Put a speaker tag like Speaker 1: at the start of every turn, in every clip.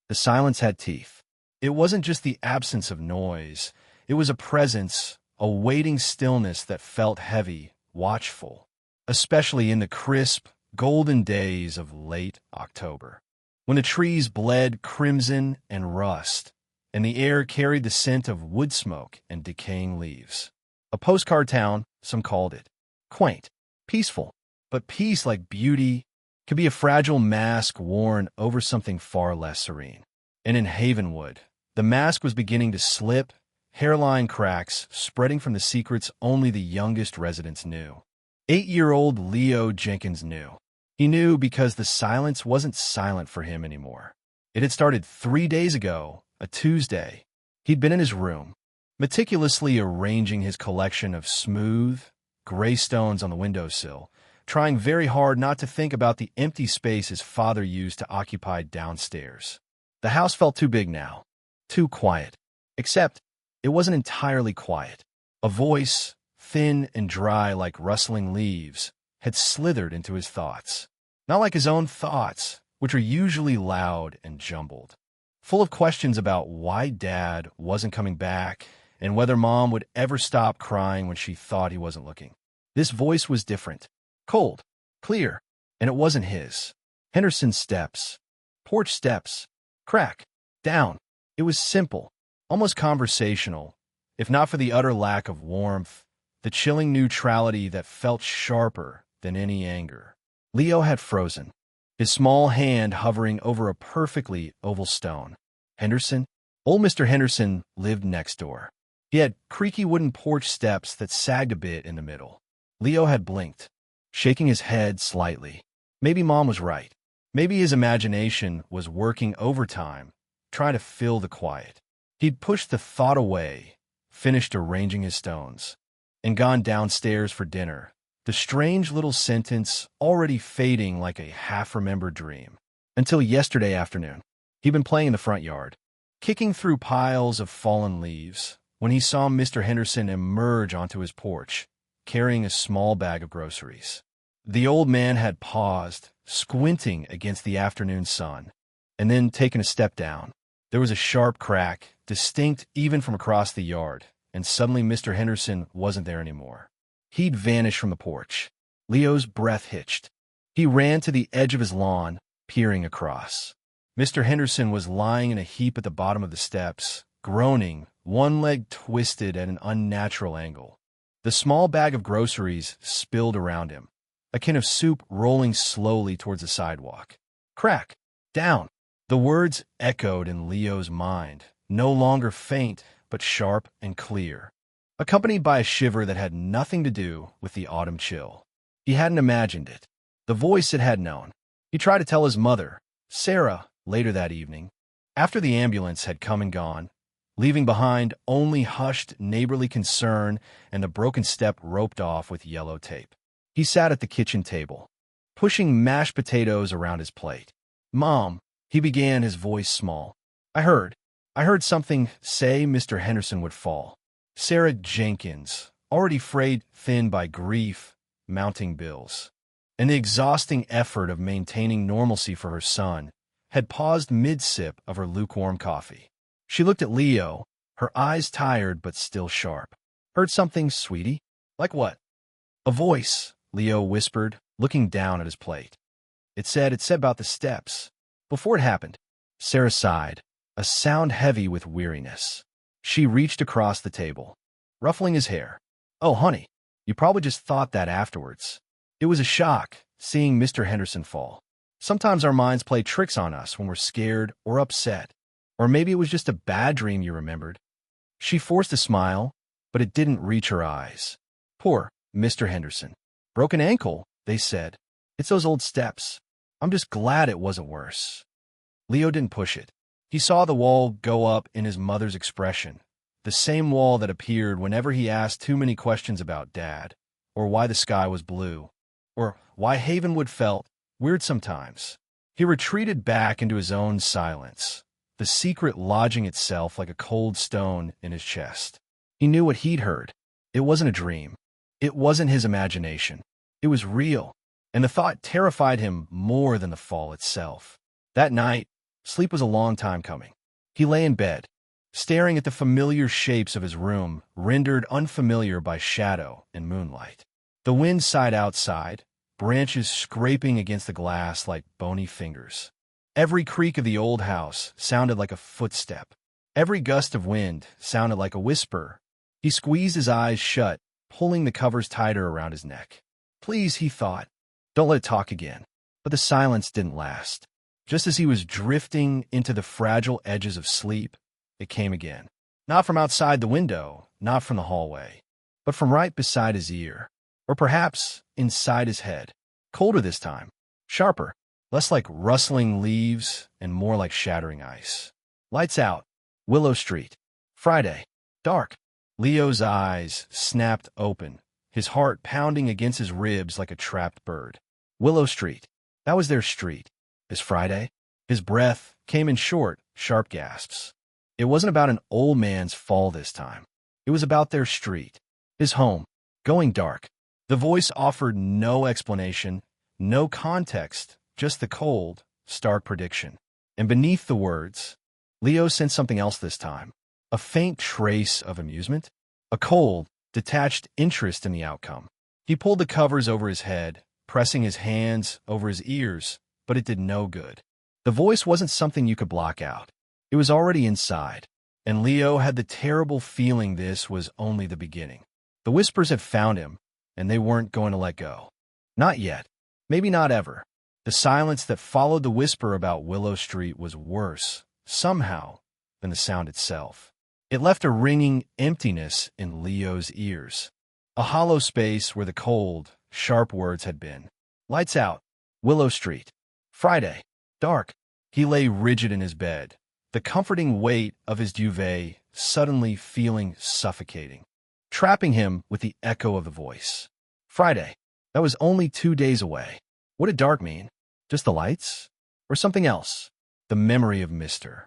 Speaker 1: The silence had teeth. It wasn't just the absence of noise. It was a presence, a waiting stillness that felt heavy, watchful, especially in the crisp, golden days of late October, when the trees bled crimson and rust, and the air carried the scent of wood smoke and decaying leaves. A postcard town, some called it. Quaint, peaceful, but peace, like beauty, could be a fragile mask worn over something far less serene. And in Havenwood, the mask was beginning to slip, hairline cracks spreading from the secrets only the youngest residents knew. 8-year-old Leo Jenkins knew. He knew because the silence wasn't silent for him anymore. It had started 3 days ago, a Tuesday. He'd been in his room, meticulously arranging his collection of smooth, gray stones on the windowsill, trying very hard not to think about the empty space his father used to occupy downstairs. The house felt too big now, too quiet. Except, it wasn't entirely quiet. A voice, thin and dry like rustling leaves, had slithered into his thoughts. Not like his own thoughts, which are usually loud and jumbled, full of questions about why Dad wasn't coming back and whether Mom would ever stop crying when she thought he wasn't looking. This voice was different, cold, clear, and it wasn't his. Henderson's steps, porch steps, crack, down. It was simple, almost conversational, if not for the utter lack of warmth, the chilling neutrality that felt sharper than any anger. Leo had frozen, his small hand hovering over a perfectly oval stone. Henderson? Old Mr. Henderson lived next door. He had creaky wooden porch steps that sagged a bit in the middle. Leo had blinked, shaking his head slightly. Maybe Mom was right. Maybe his imagination was working overtime, trying to fill the quiet. He'd pushed the thought away, finished arranging his stones, and gone downstairs for dinner, the strange little sentence already fading like a half-remembered dream. Until yesterday afternoon, he'd been playing in the front yard, kicking through piles of fallen leaves, when he saw Mr. Henderson emerge onto his porch, carrying a small bag of groceries. The old man had paused, squinting against the afternoon sun, and then taken a step down. There was a sharp crack, distinct even from across the yard, and suddenly Mr. Henderson wasn't there anymore. He'd vanished from the porch. Leo's breath hitched. He ran to the edge of his lawn, peering across. Mr. Henderson was lying in a heap at the bottom of the steps, groaning, one leg twisted at an unnatural angle. The small bag of groceries spilled around him, a can of soup rolling slowly towards the sidewalk. Crack! Down! The words echoed in Leo's mind, no longer faint, but sharp and clear, accompanied by a shiver that had nothing to do with the autumn chill. He hadn't imagined it. The voice it had known. He tried to tell his mother, Sarah, later that evening, after the ambulance had come and gone, leaving behind only hushed neighborly concern and the broken step roped off with yellow tape. He sat at the kitchen table, pushing mashed potatoes around his plate. "Mom," he began, his voice small. I heard something say Mr. Henderson would fall. Sarah Jenkins, already frayed thin by grief, mounting bills, and the exhausting effort of maintaining normalcy for her son, had paused mid-sip of her lukewarm coffee. She looked at Leo, her eyes tired but still sharp. "Heard something, sweetie?" "Like what?" "A voice," Leo whispered, looking down at his plate. It said about the steps. Before it happened. Sarah sighed, a sound heavy with weariness. She reached across the table, ruffling his hair. "Oh, honey, you probably just thought that afterwards." It was a shock, seeing Mr. Henderson fall. Sometimes our minds play tricks on us when we're scared or upset. Or maybe it was just a bad dream you remembered. She forced a smile, but it didn't reach her eyes. Poor Mr. Henderson. "Broken ankle," they said. "It's those old steps. I'm just glad it wasn't worse." Leo didn't push it. He saw the wall go up in his mother's expression, the same wall that appeared whenever he asked too many questions about Dad, or why the sky was blue, or why Havenwood felt weird sometimes. He retreated back into his own silence, the secret lodging itself like a cold stone in his chest. He knew what he'd heard. It wasn't a dream. It wasn't his imagination. It was real, and the thought terrified him more than the fall itself. That night, Sleep was a long time coming. He lay in bed, staring at the familiar shapes of his room, rendered unfamiliar by shadow and moonlight. The wind sighed outside, branches scraping against the glass like bony fingers. Every creak of the old house sounded like a footstep. Every gust of wind sounded like a whisper. He squeezed his eyes shut, pulling the covers tighter around his neck. Please, he thought, don't let it talk again. But the silence didn't last. Just as he was drifting into the fragile edges of sleep, it came again. Not from outside the window, not from the hallway, but from right beside his ear, or perhaps inside his head. Colder this time, sharper, less like rustling leaves and more like shattering ice. Lights out. Willow Street. Friday. Dark. Leo's eyes snapped open, his heart pounding against his ribs like a trapped bird. Willow Street. That was their street. His Friday? His breath came in short, sharp gasps. It wasn't about an old man's fall this time. It was about their street, his home, going dark. The voice offered no explanation, no context, just the cold, stark prediction. And beneath the words, Leo sensed something else this time. A faint trace of amusement, a cold, detached interest in the outcome. He pulled the covers over his head, pressing his hands over his ears, but it did no good. The voice wasn't something you could block out. It was already inside, and Leo had the terrible feeling this was only the beginning. The whispers had found him, and they weren't going to let go. Not yet. Maybe not ever. The silence that followed the whisper about Willow Street was worse, somehow, than the sound itself. It left a ringing emptiness in Leo's ears, a hollow space where the cold, sharp words had been. Lights out. Willow Street. Friday. Dark. He lay rigid in his bed, the comforting weight of his duvet suddenly feeling suffocating, trapping him with the echo of the voice. Friday. That was only 2 days away. What did dark mean? Just the lights? Or something else? The memory of Mr.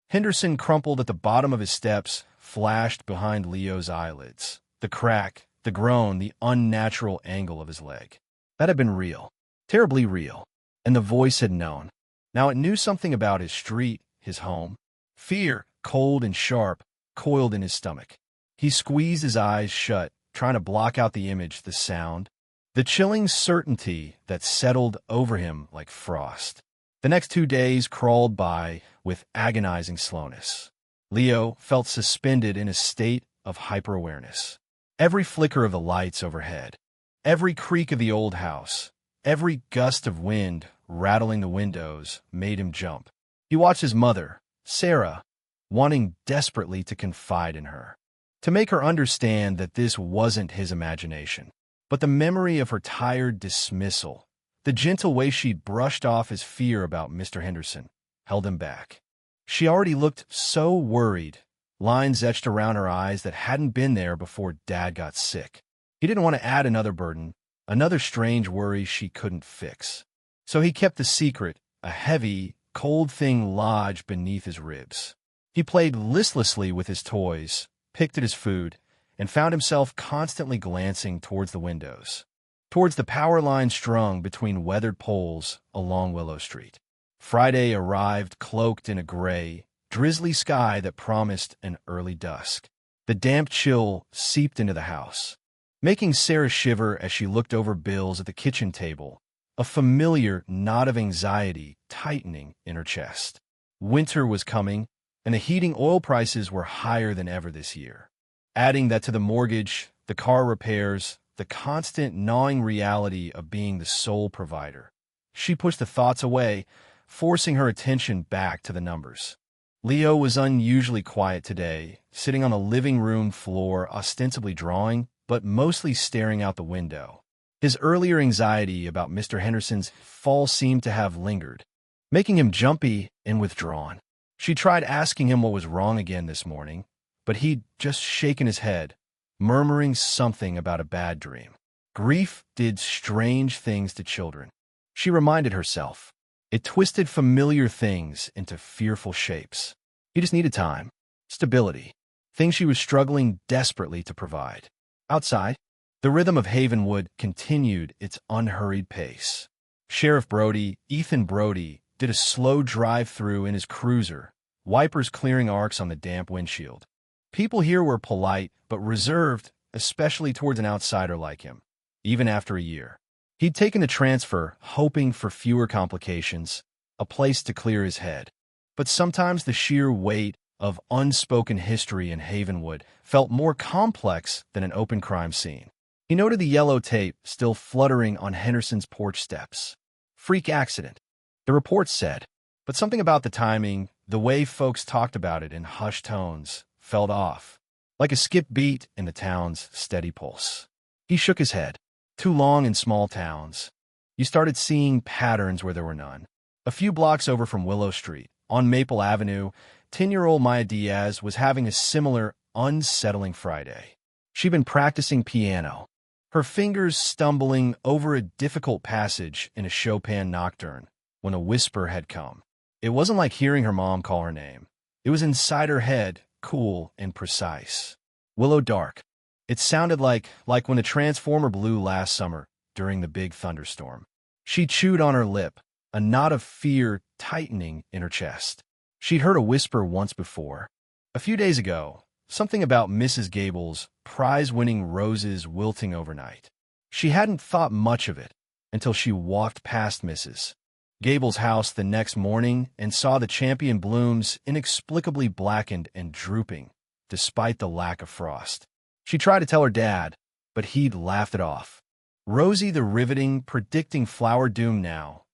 Speaker 1: Henderson crumpled at the bottom of his steps, flashed behind Leo's eyelids. The crack, the groan, the unnatural angle of his leg. That had been real. Terribly real. And the voice had known. Now it knew something about his street, his home. Fear, cold and sharp, coiled in his stomach. He squeezed his eyes shut, trying to block out the image, the sound, the chilling certainty that settled over him like frost. The next 2 days crawled by with agonizing slowness. Leo felt suspended in a state of hyper-awareness. Every flicker of the lights overhead, every creak of the old house, every gust of wind rattling the windows made him jump. He watched his mother, Sarah, wanting desperately to confide in her, to make her understand that this wasn't his imagination. But the memory of her tired dismissal, the gentle way she'd brushed off his fear about Mr. Henderson, held him back. She already looked so worried, lines etched around her eyes that hadn't been there before Dad got sick. He didn't want to add another burden, another strange worry she couldn't fix. So he kept the secret, a heavy, cold thing lodged beneath his ribs. He played listlessly with his toys, picked at his food, and found himself constantly glancing towards the windows, towards the power line strung between weathered poles along Willow Street. Friday arrived cloaked in a gray, drizzly sky that promised an early dusk. The damp chill seeped into the house, making Sarah shiver as she looked over bills at the kitchen table, a familiar knot of anxiety tightening in her chest. Winter was coming, and the heating oil prices were higher than ever this year. Adding that to the mortgage, the car repairs, the constant gnawing reality of being the sole provider. She pushed the thoughts away, forcing her attention back to the numbers. Leo was unusually quiet today, sitting on the living room floor, ostensibly drawing, but mostly staring out the window. His earlier anxiety about Mr. Henderson's fall seemed to have lingered, making him jumpy and withdrawn. She tried asking him what was wrong again this morning, but he'd just shaken his head, murmuring something about a bad dream. Grief did strange things to children, she reminded herself. It twisted familiar things into fearful shapes. He just needed time, stability, things she was struggling desperately to provide. Outside, the rhythm of Havenwood continued its unhurried pace. Sheriff Brody, Ethan Brody, did a slow drive-through in his cruiser, wipers clearing arcs on the damp windshield. People here were polite but reserved, especially towards an outsider like him, even after a year. He'd taken the transfer, hoping for fewer complications, a place to clear his head. But sometimes the sheer weight of unspoken history in Havenwood felt more complex than an open crime scene. He noted the yellow tape still fluttering on Henderson's porch steps. Freak accident, the report said. But something about the timing, the way folks talked about it in hushed tones, felt off, like a skip beat in the town's steady pulse. He shook his head. Too long in small towns. You started seeing patterns where there were none. A few blocks over from Willow Street, on Maple Avenue, 10-year-old Maya Diaz was having a similar, unsettling Friday. She'd been practicing piano, her fingers stumbling over a difficult passage in a Chopin nocturne, when a whisper had come. It wasn't like hearing her mom call her name. It was inside her head, cool and precise. Willow Dark. It sounded like when the transformer blew last summer during the big thunderstorm. She chewed on her lip, a knot of fear tightening in her chest. She'd heard a whisper once before. A few days ago, something about Mrs. Gable's prize-winning roses wilting overnight. She hadn't thought much of it until she walked past Mrs. Gable's house the next morning and saw the champion blooms inexplicably blackened and drooping, despite the lack of frost. She tried to tell her dad, but he'd laughed it off. Rosie the riveting, predicting flower doom now.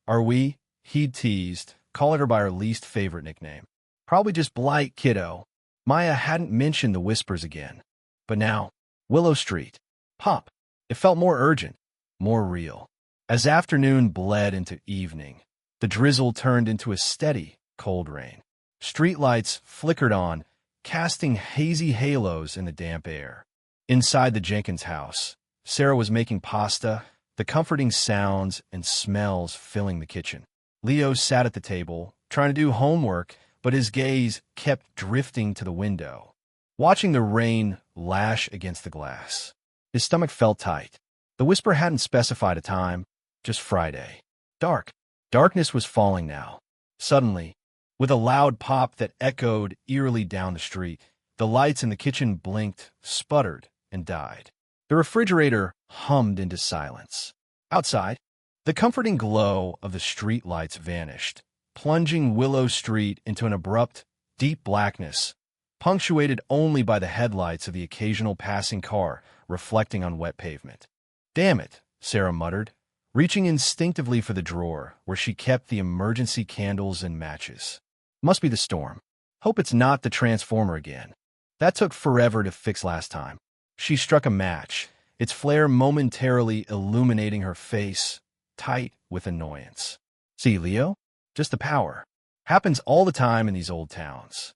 Speaker 1: Are we, he'd teased, calling her by her least favorite nickname. Probably just blight, kiddo. Maya hadn't mentioned the whispers again. But now, Willow Street. Pop. It felt more urgent, more real. As afternoon bled into evening, the drizzle turned into a steady, cold rain. Streetlights flickered on, casting hazy halos in the damp air. Inside the Jenkins house, Sarah was making pasta, the comforting sounds and smells filling the kitchen. Leo sat at the table, trying to do homework, but his gaze kept drifting to the window, watching the rain lash against the glass. His stomach felt tight. The whisper hadn't specified a time, just Friday. Dark. Darkness was falling now. Suddenly, with a loud pop that echoed eerily down the street, the lights in the kitchen blinked, sputtered, and died. The refrigerator hummed into silence. Outside, the comforting glow of the street lights vanished, plunging Willow Street into an abrupt, deep blackness, punctuated only by the headlights of the occasional passing car reflecting on wet pavement. "Damn it," Sarah muttered, reaching instinctively for the drawer where she kept the emergency candles and matches. Must be the storm. Hope it's not the transformer again. That took forever to fix last time. She struck a match, its flare momentarily illuminating her face, tight with annoyance. See, Leo? Just the power. Happens all the time in these old towns.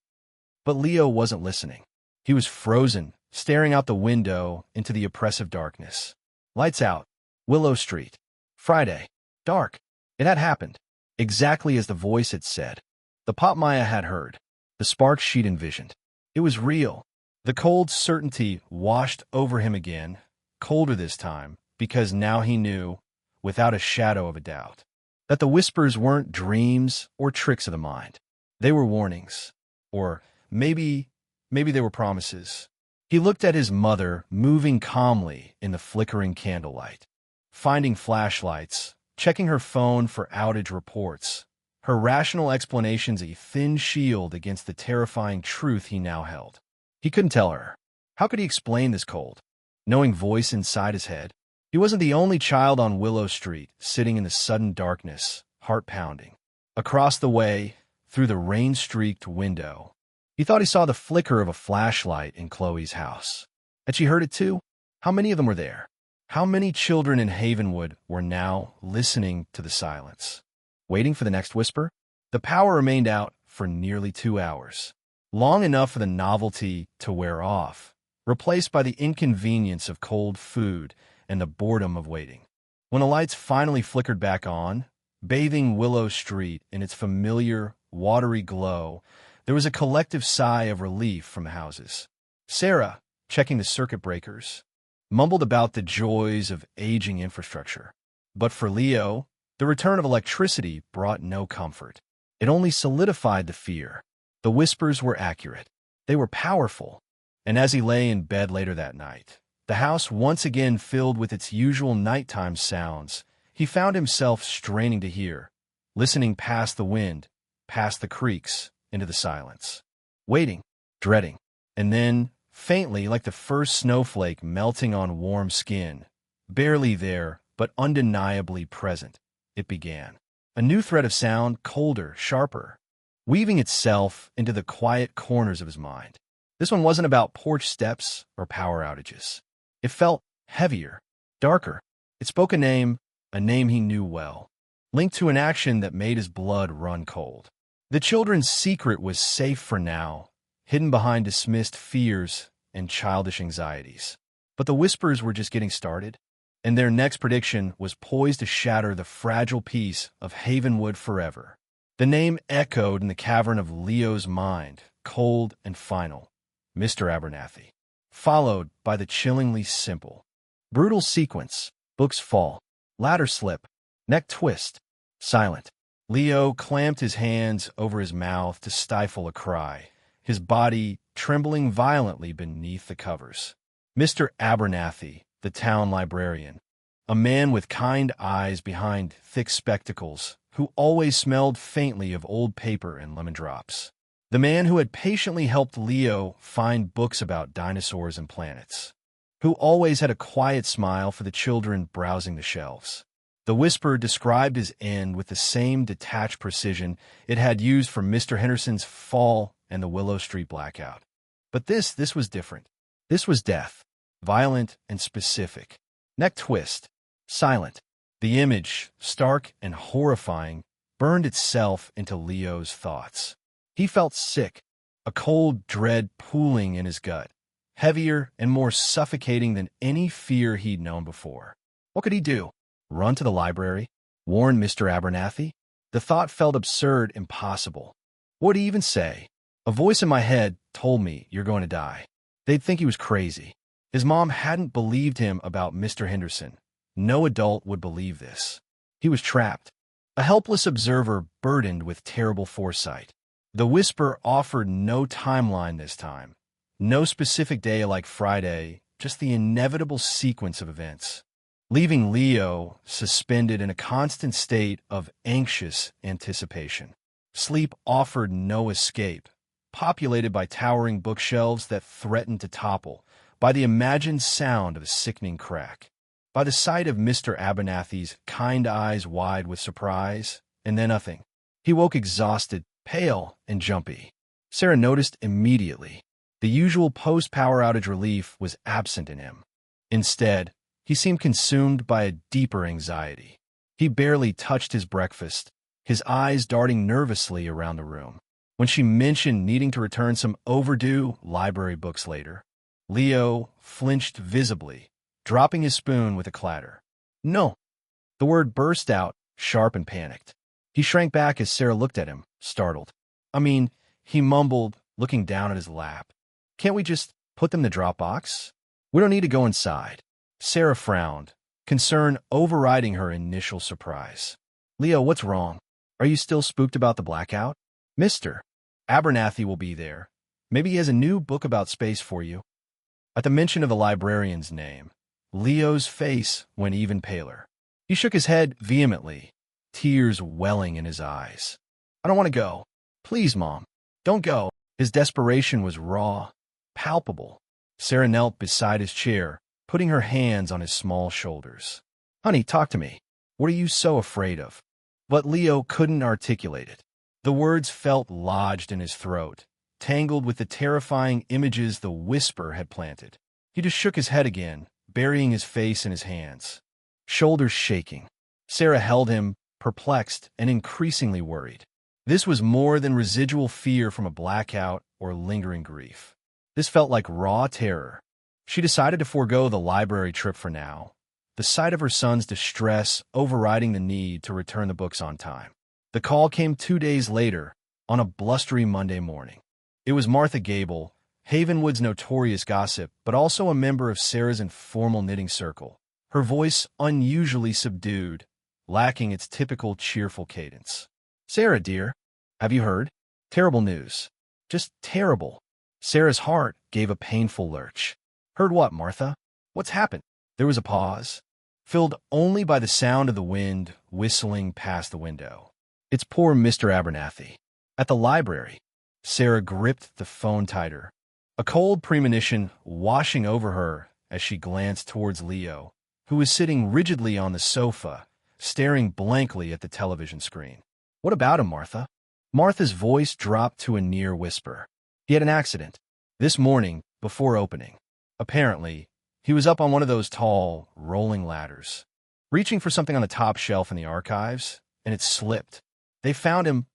Speaker 1: But Leo wasn't listening. He was frozen, staring out the window into the oppressive darkness. Lights out. Willow Street. Friday. Dark. It had happened. Exactly as the voice had said. The pop Maya had heard. The sparks she'd envisioned. It was real. The cold certainty washed over him again, colder this time, because now he knew, without a shadow of a doubt, that the whispers weren't dreams or tricks of the mind. They were warnings. Or maybe they were promises. He looked at his mother moving calmly in the flickering candlelight, finding flashlights, checking her phone for outage reports, her rational explanations a thin shield against the terrifying truth he now held. He couldn't tell her. How could he explain this cold, knowing voice inside his head? He wasn't the only child on Willow Street, sitting in the sudden darkness, heart pounding. Across the way, through the rain-streaked window, he thought he saw the flicker of a flashlight in Chloe's house. Had she heard it too? How many of them were there? How many children in Havenwood were now listening to the silence, waiting for the next whisper? The power remained out for nearly 2 hours, long enough for the novelty to wear off, replaced by the inconvenience of cold food and the boredom of waiting. When the lights finally flickered back on, bathing Willow Street in its familiar, watery glow, there was a collective sigh of relief from the houses. Sarah, checking the circuit breakers, mumbled about the joys of aging infrastructure. But for Leo, The return of electricity brought no comfort. It only solidified the fear. The whispers were accurate. They were powerful. And as he lay in bed later that night, the house once again filled with its usual nighttime sounds, he found himself straining to hear, listening past the wind, past the creaks, into the silence. Waiting, dreading, and then, faintly like the first snowflake melting on warm skin, barely there, but undeniably present, it began. A new thread of sound, colder, sharper, weaving itself into the quiet corners of his mind. This one wasn't about porch steps or power outages. It felt heavier, darker. It spoke a name he knew well, linked to an action that made his blood run cold. The children's secret was safe for now, hidden behind dismissed fears and childish anxieties. But the whispers were just getting started, and their next prediction was poised to shatter the fragile peace of Havenwood forever. The name echoed in the cavern of Leo's mind, cold and final. Mr. Abernathy. Followed by the chillingly simple, brutal sequence: books fall, ladder slip, neck twist, silent. Leo clamped his hands over his mouth to stifle a cry, his body trembling violently beneath the covers. Mr. Abernathy, the town librarian, a man with kind eyes behind thick spectacles, who always smelled faintly of old paper and lemon drops. The man who had patiently helped Leo find books about dinosaurs and planets, who always had a quiet smile for the children browsing the shelves. The whisper described his end with the same detached precision it had used for Mr. Henderson's fall and the Willow Street blackout. But this was different. This was death, violent and specific. Neck twist, silent. The image, stark and horrifying, burned itself into Leo's thoughts. He felt sick, a cold dread pooling in his gut, heavier and more suffocating than any fear he'd known before. What could he do? Run to the library? Warn Mr. Abernathy? The thought felt absurd, impossible. What would he even say? A voice in my head told me, "You're going to die." They'd think he was crazy. His mom hadn't believed him about Mr. Henderson. No adult would believe this. He was trapped, a helpless observer burdened with terrible foresight. The whisper offered no timeline this time. No specific day like Friday, just the inevitable sequence of events, leaving Leo suspended in a constant state of anxious anticipation. Sleep offered no escape, populated by towering bookshelves that threatened to topple, by the imagined sound of a sickening crack, by the sight of Mr. Abernathy's kind eyes wide with surprise, and then nothing. He woke exhausted, pale, and jumpy. Sarah noticed immediately. The usual post-power outage relief was absent in him. Instead, he seemed consumed by a deeper anxiety. He barely touched his breakfast, his eyes darting nervously around the room. When she mentioned needing to return some overdue library books later, Leo flinched visibly, dropping his spoon with a clatter. "No." The word burst out, sharp and panicked. He shrank back as Sarah looked at him, startled. He mumbled, looking down at his lap. "Can't we just put them in the drop box? We don't need to go inside." Sarah frowned, concern overriding her initial surprise. "Leo, what's wrong? Are you still spooked about the blackout? Mr. Abernathy will be there. Maybe he has a new book about space for you." At the mention of the librarian's name, Leo's face went even paler. He shook his head vehemently, tears welling in his eyes. "I don't want to go. Please, Mom, don't go." His desperation was raw, palpable. Sarah knelt beside his chair, putting her hands on his small shoulders. "Honey, talk to me. What are you so afraid of?" But Leo couldn't articulate it. The words felt lodged in his throat, tangled with the terrifying images the whisper had planted. He just shook his head again, burying his face in his hands, shoulders shaking. Sarah held him, perplexed and increasingly worried. This was more than residual fear from a blackout or lingering grief. This felt like raw terror. She decided to forego the library trip for now, the sight of her son's distress overriding the need to return the books on time. The call came 2 days later, on a blustery Monday morning. It was Martha Gable, Havenwood's notorious gossip, but also a member of Sarah's informal knitting circle. Her voice unusually subdued, lacking its typical cheerful cadence. "Sarah, dear, have you heard? Terrible news. Just terrible." Sarah's heart gave a painful lurch. "Heard what, Martha? What's happened?" There was a pause, filled only by the sound of the wind whistling past the window. "It's poor Mr. Abernathy. At the library." Sarah gripped the phone tighter, a cold premonition washing over her as she glanced towards Leo, who was sitting rigidly on the sofa, staring blankly at the television screen. "What about him, Martha?" Martha's voice dropped to a near whisper. "He had an accident this morning before opening. Apparently, he was up on one of those tall, rolling ladders, reaching for something on the top shelf in the archives, and it slipped. They found him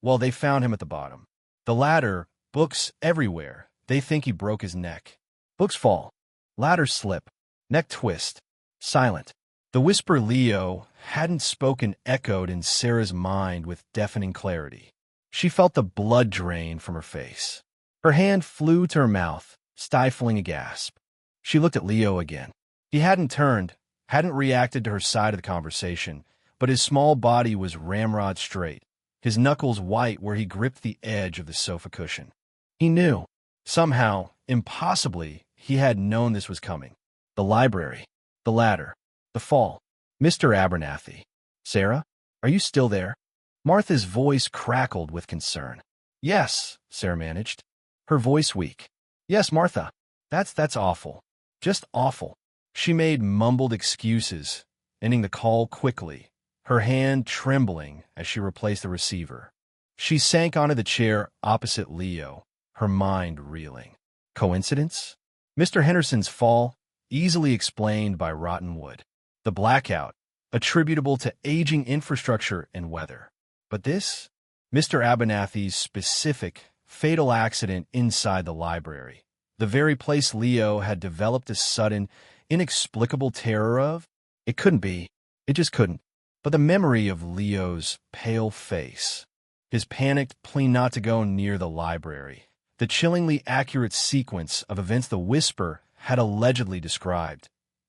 Speaker 1: at the bottom. The ladder, books everywhere. They think he broke his neck. Books fall. Ladder slip. Neck twist. Silent." The whisper Leo hadn't spoken echoed in Sarah's mind with deafening clarity. She felt the blood drain from her face. Her hand flew to her mouth, stifling a gasp. She looked at Leo again. He hadn't turned, hadn't reacted to her side of the conversation, but his small body was ramrod straight, his knuckles white where he gripped the edge of the sofa cushion. He knew. Somehow, impossibly, he had known this was coming. The library, the ladder, the fall. "Mr. Abernathy. Sarah, are you still there?" Martha's voice crackled with concern. "Yes," Sarah managed, her voice weak. "Yes, Martha. That's awful. Just awful." She made mumbled excuses, ending the call quickly, her hand trembling as she replaced the receiver. She sank onto the chair opposite Leo, her mind reeling. Coincidence? Mr. Henderson's fall, easily explained by rotten wood. The blackout, attributable to aging infrastructure and weather. But this? Mr. Abernathy's specific, fatal accident inside the library. The very place Leo had developed a sudden, inexplicable terror of? It couldn't be. It just couldn't. But the memory of Leo's pale face, his panicked plea not to go near the library, the chillingly accurate sequence of events the Whisper had allegedly described,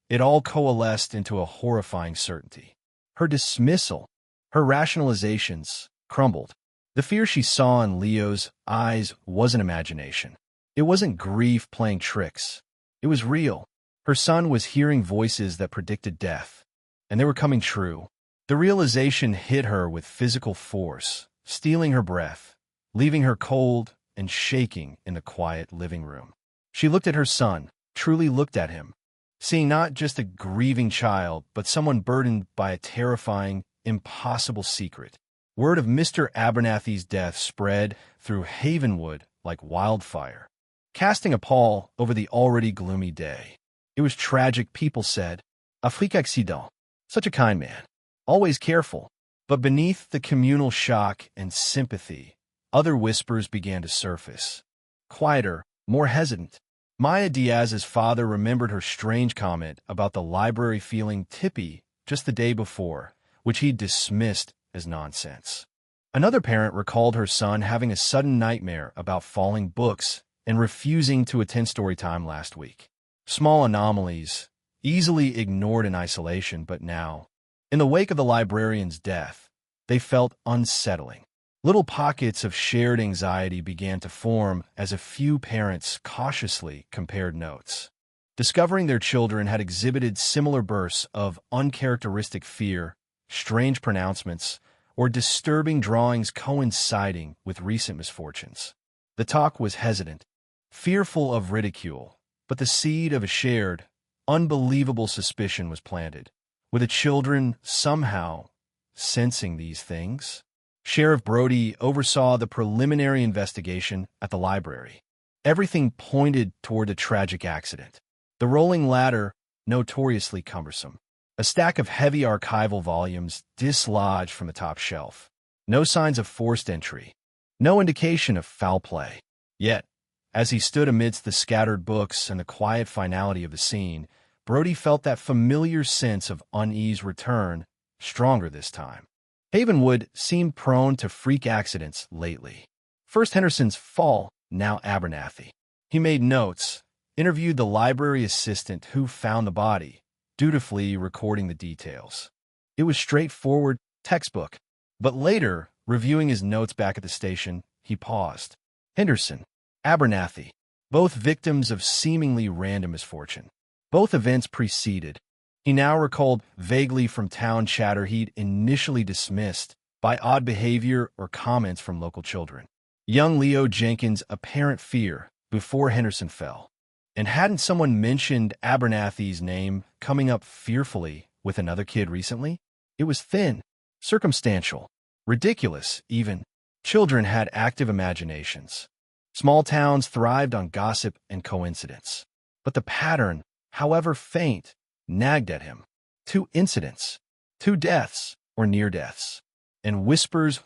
Speaker 1: it all coalesced into a horrifying certainty. Her dismissal, her rationalizations, crumbled. The fear she saw in Leo's eyes wasn't imagination. It wasn't grief playing tricks. It was real. Her son was hearing voices that predicted death, and they were coming true. The realization hit her with physical force, stealing her breath, leaving her cold and shaking in the quiet living room. She looked at her son, truly looked at him, seeing not just a grieving child, but someone burdened by a terrifying, impossible secret. Word of Mr. Abernathy's death spread through Havenwood like wildfire, casting a pall over the already gloomy day. It was tragic, people said. A freak accident. Such a kind man. Always careful. But beneath the communal shock and sympathy, other whispers began to surface. Quieter, more hesitant. Maya Diaz's father remembered her strange comment about the library feeling tippy just the day before, which he dismissed as nonsense. Another parent recalled her son having a sudden nightmare about falling books and refusing to attend story time last week. Small anomalies, easily ignored in isolation, but now, in the wake of the librarian's death, they felt unsettling. Little pockets of shared anxiety began to form as a few parents cautiously compared notes. Discovering their children had exhibited similar bursts of uncharacteristic fear, strange pronouncements, or disturbing drawings coinciding with recent misfortunes. The talk was hesitant, fearful of ridicule, but the seed of a shared, unbelievable suspicion was planted. Were the children somehow sensing these things? Sheriff Brody oversaw the preliminary investigation at the library. Everything pointed toward a tragic accident. The rolling ladder, notoriously cumbersome. A stack of heavy archival volumes dislodged from the top shelf. No signs of forced entry. No indication of foul play. Yet, as he stood amidst the scattered books and the quiet finality of the scene, Brody felt that familiar sense of unease return, stronger this time. Havenwood seemed prone to freak accidents lately. First Henderson's fall, now Abernathy. He made notes, interviewed the library assistant who found the body, dutifully recording the details. It was straightforward, textbook. But later, reviewing his notes back at the station, he paused. Henderson, Abernathy, both victims of seemingly random misfortune. Both events preceded. He now recalled vaguely from town chatter he'd initially dismissed by odd behavior or comments from local children. Young Leo Jenkins' apparent fear before Henderson fell. And hadn't someone mentioned Abernathy's name coming up fearfully with another kid recently? It was thin, circumstantial, ridiculous, even. Children had active imaginations. Small towns thrived on gossip and coincidence. But the pattern, however faint, nagged at him. 2 incidents, 2 deaths or near deaths, and whispers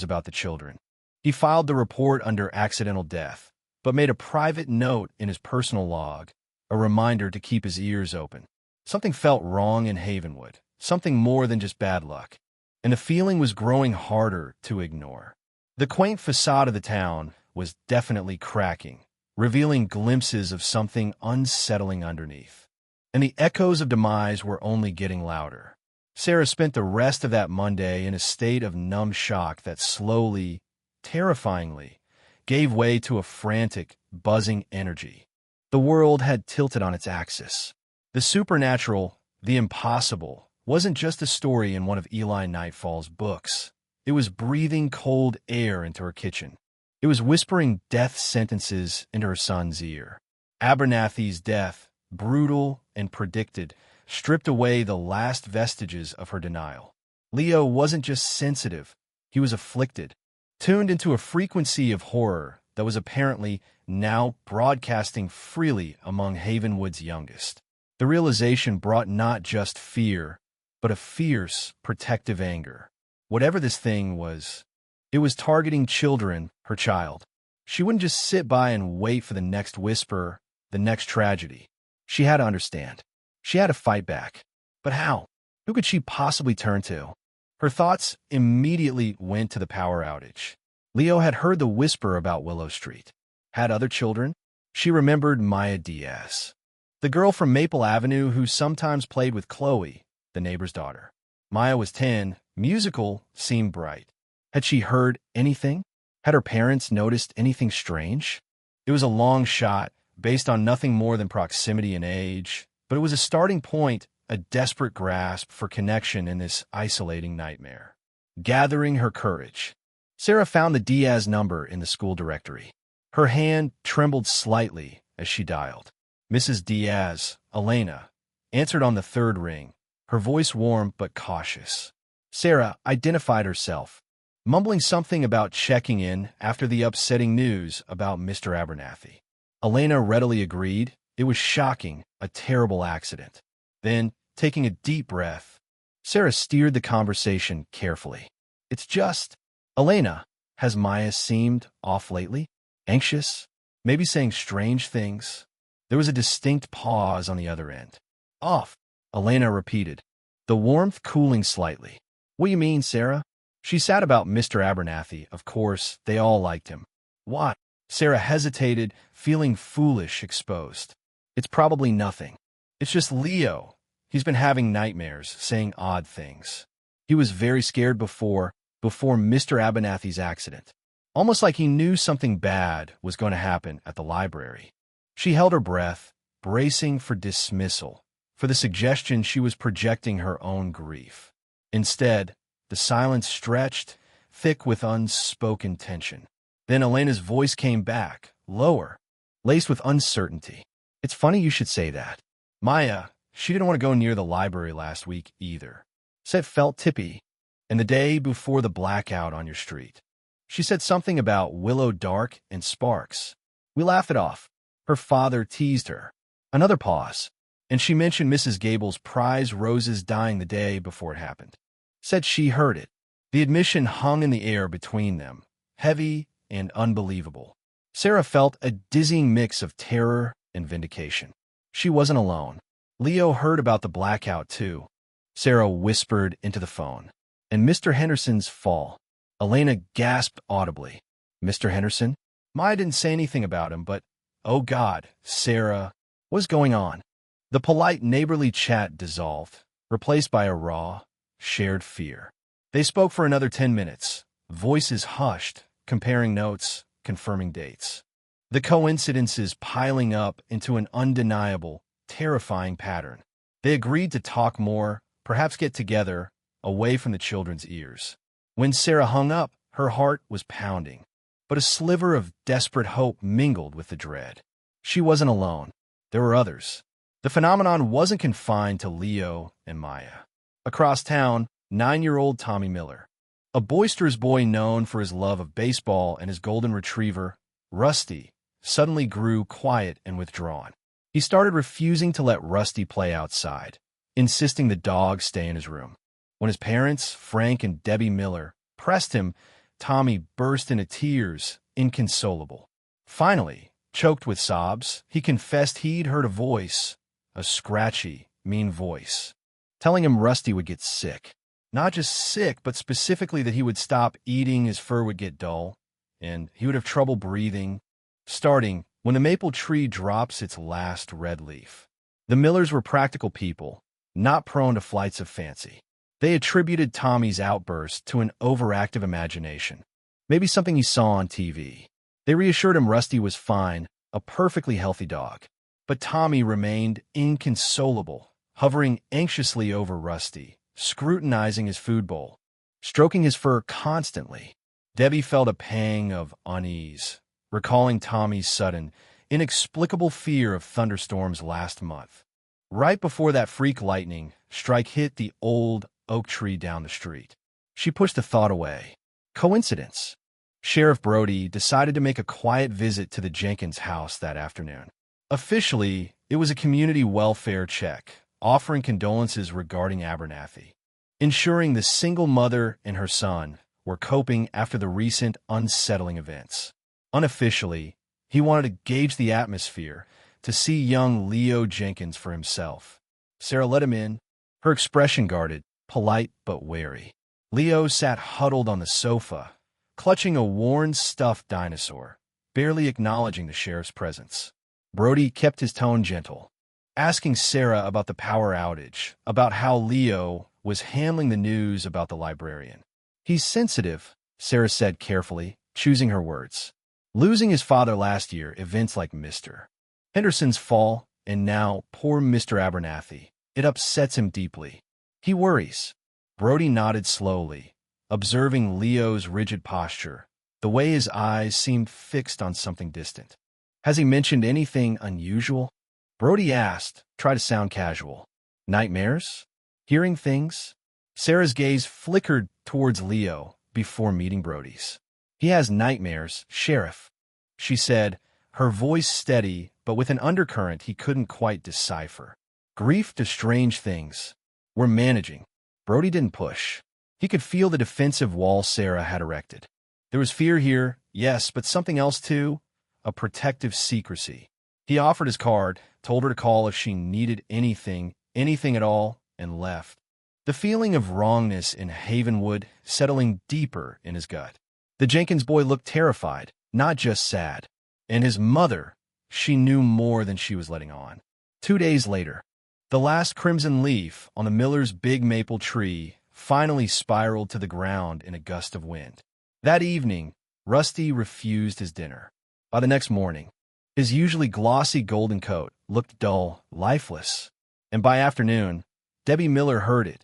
Speaker 1: about the children. He filed the report under accidental death, but made a private note in his personal log, a reminder to keep his ears open. Something felt wrong in Havenwood, something more than just bad luck, and the feeling was growing harder to ignore. The quaint facade of the town was definitely cracking, revealing glimpses of something unsettling underneath. And the echoes of demise were only getting louder. Sarah spent the rest of that Monday in a state of numb shock that slowly, terrifyingly, gave way to a frantic, buzzing energy. The world had tilted on its axis. The supernatural, the impossible, wasn't just a story in one of Eli Nightfall's books. It was breathing cold air into her kitchen. It was whispering death sentences into her son's ear. Abernathy's death, brutal and predicted, stripped away the last vestiges of her denial. Leo wasn't just sensitive, he was afflicted, tuned into a frequency of horror that was apparently now broadcasting freely among Havenwood's youngest. The realization brought not just fear, but a fierce, protective anger. Whatever this thing was, it was targeting children, her child. She wouldn't just sit by and wait for the next whisper, the next tragedy. She had to understand. She had to fight back. But how? Who could she possibly turn to? Her thoughts immediately went to the power outage. Leo had heard the whisper about Willow Street. Had other children? She remembered Maya Diaz, the girl from Maple Avenue who sometimes played with Chloe, the neighbor's daughter. Maya was 10, musical, seemed bright. Had she heard anything? Had her parents noticed anything strange? It was a long shot, based on nothing more than proximity and age, but it was a starting point, a desperate grasp for connection in this isolating nightmare. Gathering her courage, Sarah found the Diaz number in the school directory. Her hand trembled slightly as she dialed. Mrs. Diaz, Elena, answered on the 3rd ring, her voice warm but cautious. Sarah identified herself, mumbling something about checking in after the upsetting news about Mr. Abernathy. Elena readily agreed. It was shocking, a terrible accident. Then, taking a deep breath, Sarah steered the conversation carefully. It's just, Elena, has Maya seemed off lately? Anxious? Maybe saying strange things? There was a distinct pause on the other end. Off, Elena repeated, the warmth cooling slightly. What do you mean, Sarah? She sat about Mr. Abernathy. Of course, they all liked him. What? Sarah hesitated, feeling foolish, exposed. It's probably nothing. It's just Leo. He's been having nightmares, saying odd things. He was very scared before Mr. Abernathy's accident. Almost like he knew something bad was going to happen at the library. She held her breath, bracing for dismissal, for the suggestion she was projecting her own grief. Instead, the silence stretched, thick with unspoken tension. Then Elena's voice came back, lower, laced with uncertainty. It's funny you should say that. Maya, she didn't want to go near the library last week either. Said felt tippy. And the day before the blackout on your street. She said something about Willow Dark and Sparks. We laughed it off. Her father teased her. Another pause. And she mentioned Mrs. Gable's prize roses dying the day before it happened. Said she heard it. The admission hung in the air between them, heavy and unbelievable. Sarah felt a dizzying mix of terror and vindication. She wasn't alone. Leo heard about the blackout too. Sarah whispered into the phone. And Mr. Henderson's fall. Elena gasped audibly. Mr. Henderson? Maya didn't say anything about him, but, oh God, Sarah, what's going on? The polite neighborly chat dissolved, replaced by a raw, shared fear. They spoke for another 10 minutes, voices hushed, comparing notes, confirming dates. The coincidences piling up into an undeniable, terrifying pattern. They agreed to talk more, perhaps get together, away from the children's ears. When Sarah hung up, her heart was pounding, but a sliver of desperate hope mingled with the dread. She wasn't alone. There were others. The phenomenon wasn't confined to Leo and Maya. Across town, 9-year-old Tommy Miller, a boisterous boy known for his love of baseball and his golden retriever, Rusty, suddenly grew quiet and withdrawn. He started refusing to let Rusty play outside, insisting the dog stay in his room. When his parents, Frank and Debbie Miller, pressed him, Tommy burst into tears, inconsolable. Finally, choked with sobs, he confessed he'd heard a voice, a scratchy, mean voice, telling him Rusty would get sick. Not just sick, but specifically that he would stop eating, his fur would get dull, and he would have trouble breathing, starting when the maple tree drops its last red leaf. The Millers were practical people, not prone to flights of fancy. They attributed Tommy's outburst to an overactive imagination, maybe something he saw on TV. They reassured him Rusty was fine, a perfectly healthy dog. But Tommy remained inconsolable, hovering anxiously over Rusty, scrutinizing his food bowl, stroking his fur constantly. Debbie felt a pang of unease, recalling Tommy's sudden, inexplicable fear of thunderstorms last month. Right before that freak lightning strike hit the old oak tree down the street. She pushed the thought away. Coincidence. Sheriff Brody decided to make a quiet visit to the Jenkins house that afternoon. Officially, it was a community welfare check, offering condolences regarding Abernathy, ensuring the single mother and her son were coping after the recent unsettling events. Unofficially, he wanted to gauge the atmosphere, to see young Leo Jenkins for himself. Sarah let him in, her expression guarded, polite but wary. Leo sat huddled on the sofa, clutching a worn stuffed dinosaur, barely acknowledging the sheriff's presence. Brody kept his tone gentle, asking Sarah about the power outage, about how Leo was handling the news about the librarian. He's sensitive, Sarah said carefully, choosing her words. Losing his father last year, events like Mr. Henderson's fall, and now poor Mr. Abernathy, it upsets him deeply. He worries. Brody nodded slowly, observing Leo's rigid posture, the way his eyes seemed fixed on something distant. Has he mentioned anything unusual? Brody asked, try to sound casual. Nightmares? Hearing things? Sarah's gaze flickered towards Leo before meeting Brody's. He has nightmares, Sheriff, she said, her voice steady but with an undercurrent he couldn't quite decipher. Grief to strange things. We're managing. Brody didn't push. He could feel the defensive wall Sarah had erected. There was fear here, yes, but something else too, a protective secrecy. He offered his card, told her to call if she needed anything at all, and left. The feeling of wrongness in Havenwood settling deeper in his gut. The Jenkins boy looked terrified, not just sad. And his mother, she knew more than she was letting on. 2 days later, the last crimson leaf on the Miller's big maple tree finally spiraled to the ground in a gust of wind. That evening, Rusty refused his dinner. By the next morning, his usually glossy golden coat looked dull, lifeless. And by afternoon, Debbie Miller heard it,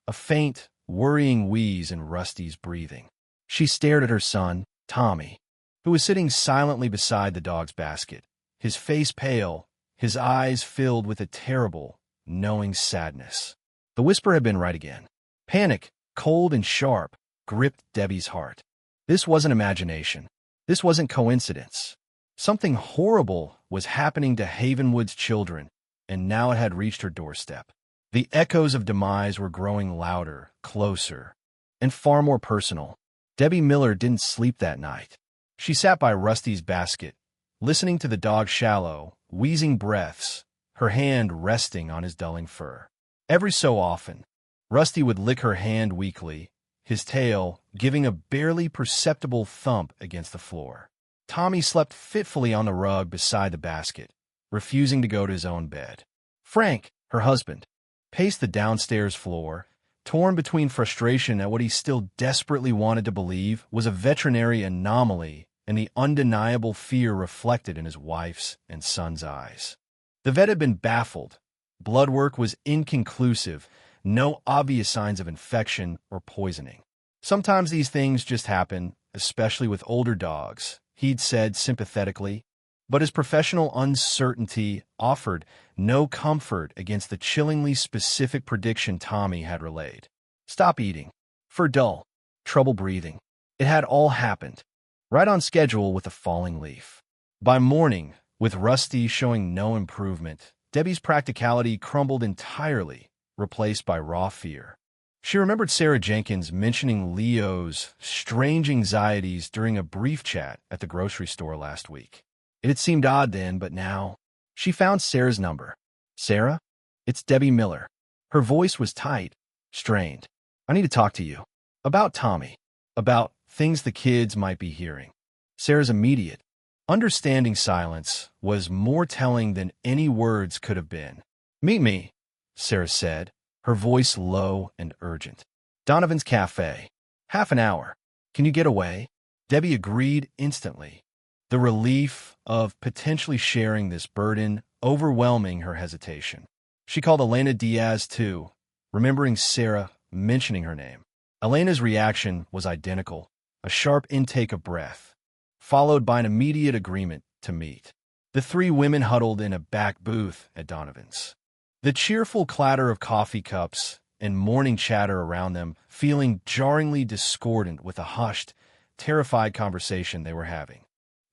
Speaker 1: a faint, worrying wheeze in Rusty's breathing. She stared at her son, Tommy, who was sitting silently beside the dog's basket, his face pale, his eyes filled with a terrible, knowing sadness. The whisper had been right again. Panic, cold and sharp, gripped Debbie's heart. This wasn't imagination. This wasn't coincidence. Something horrible was happening to Havenwood's children, and now it had reached her doorstep. The echoes of demise were growing louder, closer, and far more personal. Debbie Miller didn't sleep that night. She sat by Rusty's basket, listening to the dog's shallow, wheezing breaths, her hand resting on his dulling fur. Every so often, Rusty would lick her hand weakly, his tail giving a barely perceptible thump against the floor. Tommy slept fitfully on the rug beside the basket, refusing to go to his own bed. Frank, her husband, paced the downstairs floor, torn between frustration at what he still desperately wanted to believe was a veterinary anomaly and the undeniable fear reflected in his wife's and son's eyes. The vet had been baffled. Blood work was inconclusive, no obvious signs of infection or poisoning. Sometimes these things just happen, especially with older dogs, he'd said sympathetically, but his professional uncertainty offered no comfort against the chillingly specific prediction Tommy had relayed. Stop eating. For dull. Trouble breathing. It had all happened. Right on schedule with a falling leaf. By morning, with Rusty showing no improvement, Debbie's practicality crumbled entirely, replaced by raw fear. She remembered Sarah Jenkins mentioning Leo's strange anxieties during a brief chat at the grocery store last week. It had seemed odd then, but now she found Sarah's number. Sarah? It's Debbie Miller. Her voice was tight, strained. I need to talk to you. About Tommy. About things the kids might be hearing. Sarah's immediate, understanding silence was more telling than any words could have been. Meet me, Sarah said, her voice low and urgent. Donovan's Cafe. Half an hour. Can you get away? Debbie agreed instantly. The relief of potentially sharing this burden overwhelming her hesitation. She called Elena Diaz too, remembering Sarah mentioning her name. Elena's reaction was identical, a sharp intake of breath, followed by an immediate agreement to meet. The three women huddled in a back booth at Donovan's. The cheerful clatter of coffee cups and morning chatter around them feeling jarringly discordant with the hushed, terrified conversation they were having.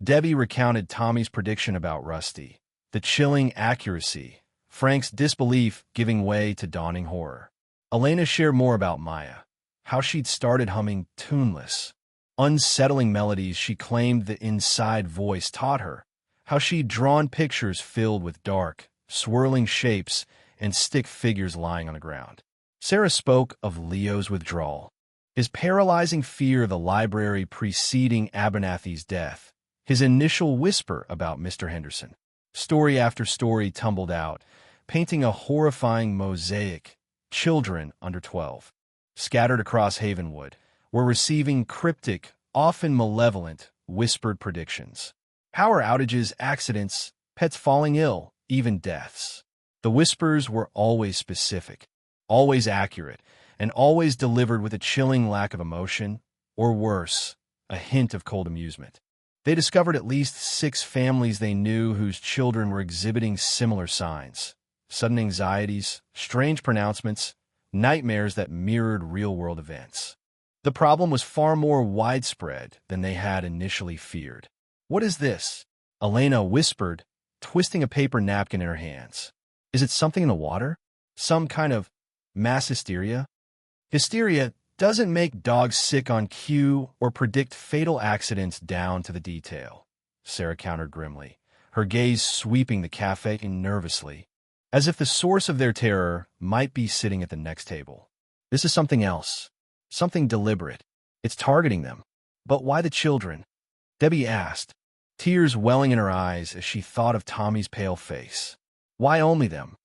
Speaker 1: Debbie recounted Tommy's prediction about Rusty, the chilling accuracy, Frank's disbelief giving way to dawning horror. Elena shared more about Maya, how she'd started humming tuneless, unsettling melodies she claimed the inside voice taught her, how she'd drawn pictures filled with dark, swirling shapes and stick figures lying on the ground. Sarah spoke of Leo's withdrawal, his paralyzing fear of the library preceding Abernathy's death, his initial whisper about Mr. Henderson. Story after story tumbled out, painting a horrifying mosaic. Children under 12, scattered across Havenwood, were receiving cryptic, often malevolent, whispered predictions. Power outages, accidents, pets falling ill, even deaths. The whispers were always specific, always accurate, and always delivered with a chilling lack of emotion, or worse, a hint of cold amusement. They discovered at least 6 families they knew whose children were exhibiting similar signs. Sudden anxieties, strange pronouncements, nightmares that mirrored real-world events. The problem was far more widespread than they had initially feared. What is this? Elena whispered, twisting a paper napkin in her hands. Is it something in the water? Some kind of mass hysteria? Hysteria doesn't make dogs sick on cue or predict fatal accidents down to the detail, Sarah countered grimly, her gaze sweeping the cafe nervously, as if the source of their terror might be sitting at the next table. This is something else, something deliberate. It's targeting them. But why the children? Debbie asked, tears welling in her eyes as she thought of Tommy's pale face. Why only them?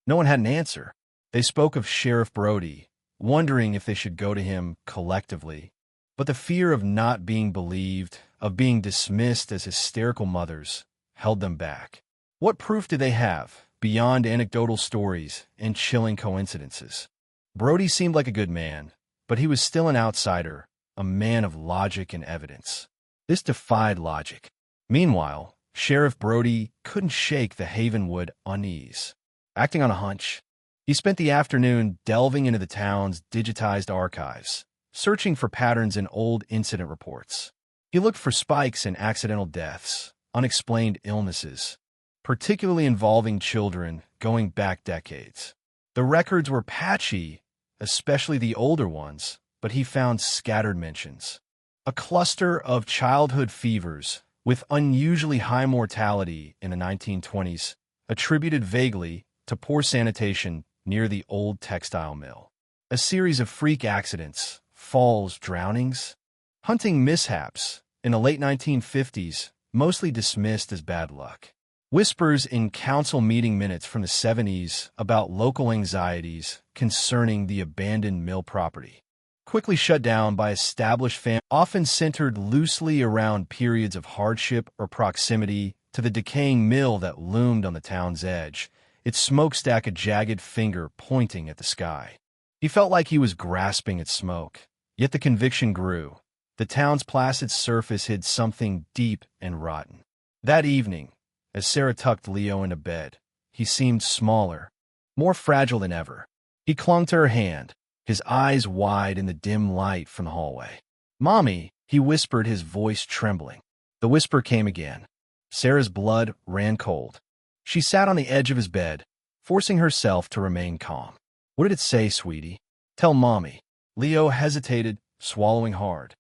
Speaker 1: No one had an answer. They spoke of Sheriff Brody, wondering if they should go to him collectively. But the fear of not being believed, of being dismissed as hysterical mothers, held them back. What proof did they have, beyond anecdotal stories and chilling coincidences? Brody seemed like a good man, but he was still an outsider, a man of logic and evidence. This defied logic. Meanwhile, Sheriff Brody couldn't shake the Havenwood unease. Acting on a hunch, he spent the afternoon delving into the town's digitized archives, searching for patterns in old incident reports. He looked for spikes in accidental deaths, unexplained illnesses, particularly involving children going back decades. The records were patchy, especially the older ones, but he found scattered mentions. A cluster of childhood fevers with unusually high mortality in the 1920s, attributed vaguely to poor sanitation near the old textile mill. A series of freak accidents, falls, drownings, hunting mishaps in the late 1950s, mostly dismissed as bad luck. Whispers in council meeting minutes from the 70s about local anxieties concerning the abandoned mill property. Quickly shut down by established families, often centered loosely around periods of hardship or proximity to the decaying mill that loomed on the town's edge, its smokestack a jagged finger pointing at the sky. He felt like he was grasping at smoke, yet the conviction grew. The town's placid surface hid something deep and rotten. That evening, as Sarah tucked Leo into bed, he seemed smaller, more fragile than ever. He clung to her hand, his eyes wide in the dim light from the hallway. "Mommy," he whispered, his voice trembling. The whisper came again. Sarah's blood ran cold. She sat on the edge of his bed, forcing herself to remain calm. "What did it say, sweetie?" "Tell Mommy." Leo hesitated, swallowing hard.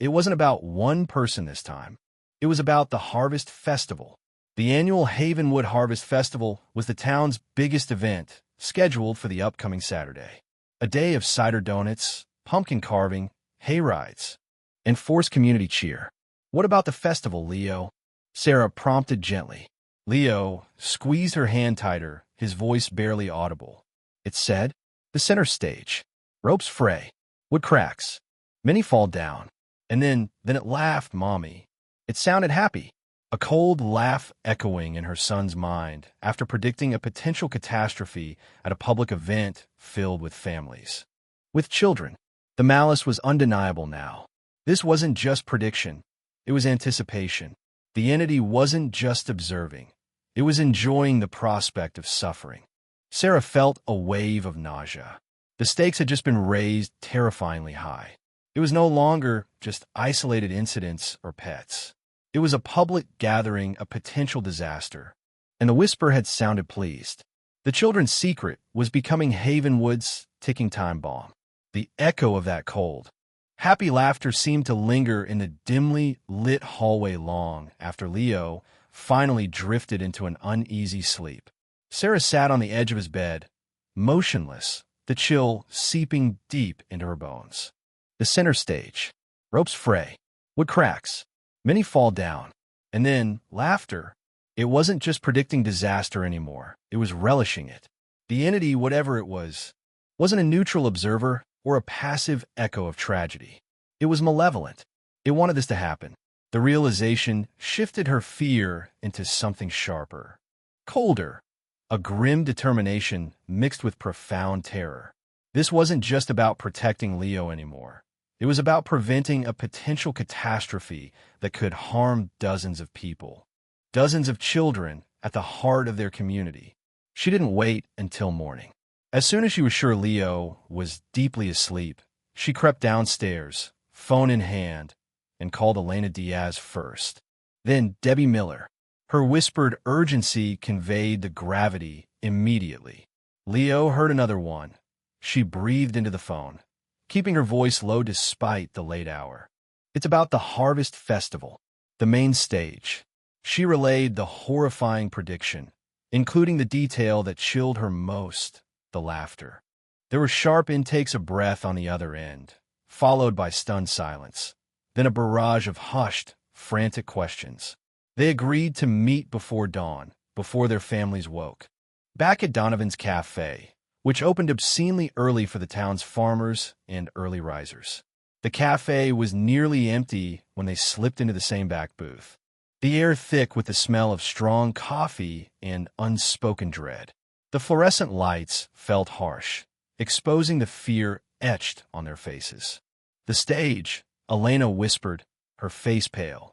Speaker 1: It wasn't about one person this time. It was about the Harvest Festival. The annual Havenwood Harvest Festival was the town's biggest event, scheduled for the upcoming Saturday. A day of cider donuts, pumpkin carving, hay rides, and forced community cheer. "What about the festival, Leo?" Sarah prompted gently. Leo squeezed her hand tighter, his voice barely audible. It said, "The center stage. Ropes fray. Wood cracks. Many fall down." And then it laughed, Mommy. It sounded happy, a cold laugh echoing in her son's mind after predicting a potential catastrophe at a public event filled with families. With children, the malice was undeniable now. This wasn't just prediction, it was anticipation. The entity wasn't just observing, it was enjoying the prospect of suffering. Sarah felt a wave of nausea. The stakes had just been raised terrifyingly high. It was no longer just isolated incidents or pets. It was a public gathering, a potential disaster. And the whisper had sounded pleased. The children's secret was becoming Havenwood's ticking time bomb. The echo of that cold, happy laughter seemed to linger in the dimly lit hallway long after Leo finally drifted into an uneasy sleep. Sarah sat on the edge of his bed, motionless, the chill seeping deep into her bones. The center stage. Ropes fray. Wood cracks. Many fall down. And then, laughter. It wasn't just predicting disaster anymore. It was relishing it. The entity, whatever it was, wasn't a neutral observer or a passive echo of tragedy. It was malevolent. It wanted this to happen. The realization shifted her fear into something sharper, colder, a grim determination mixed with profound terror. This wasn't just about protecting Leo anymore. It was about preventing a potential catastrophe that could harm dozens of people, dozens of children at the heart of their community. She didn't wait until morning. As soon as she was sure Leo was deeply asleep, she crept downstairs, phone in hand, and called Elena Diaz first. Then Debbie Miller. Her whispered urgency conveyed the gravity immediately. Leo heard another one. She breathed into the phone, keeping her voice low despite the late hour. "It's about the Harvest Festival, the main stage." She relayed the horrifying prediction, including the detail that chilled her most, the laughter. There were sharp intakes of breath on the other end, followed by stunned silence, then a barrage of hushed, frantic questions. They agreed to meet before dawn, before their families woke. Back at Donovan's Cafe, which opened obscenely early for the town's farmers and early risers. The cafe was nearly empty when they slipped into the same back booth, the air thick with the smell of strong coffee and unspoken dread. The fluorescent lights felt harsh, exposing the fear etched on their faces. "The stage," Elena whispered, her face pale.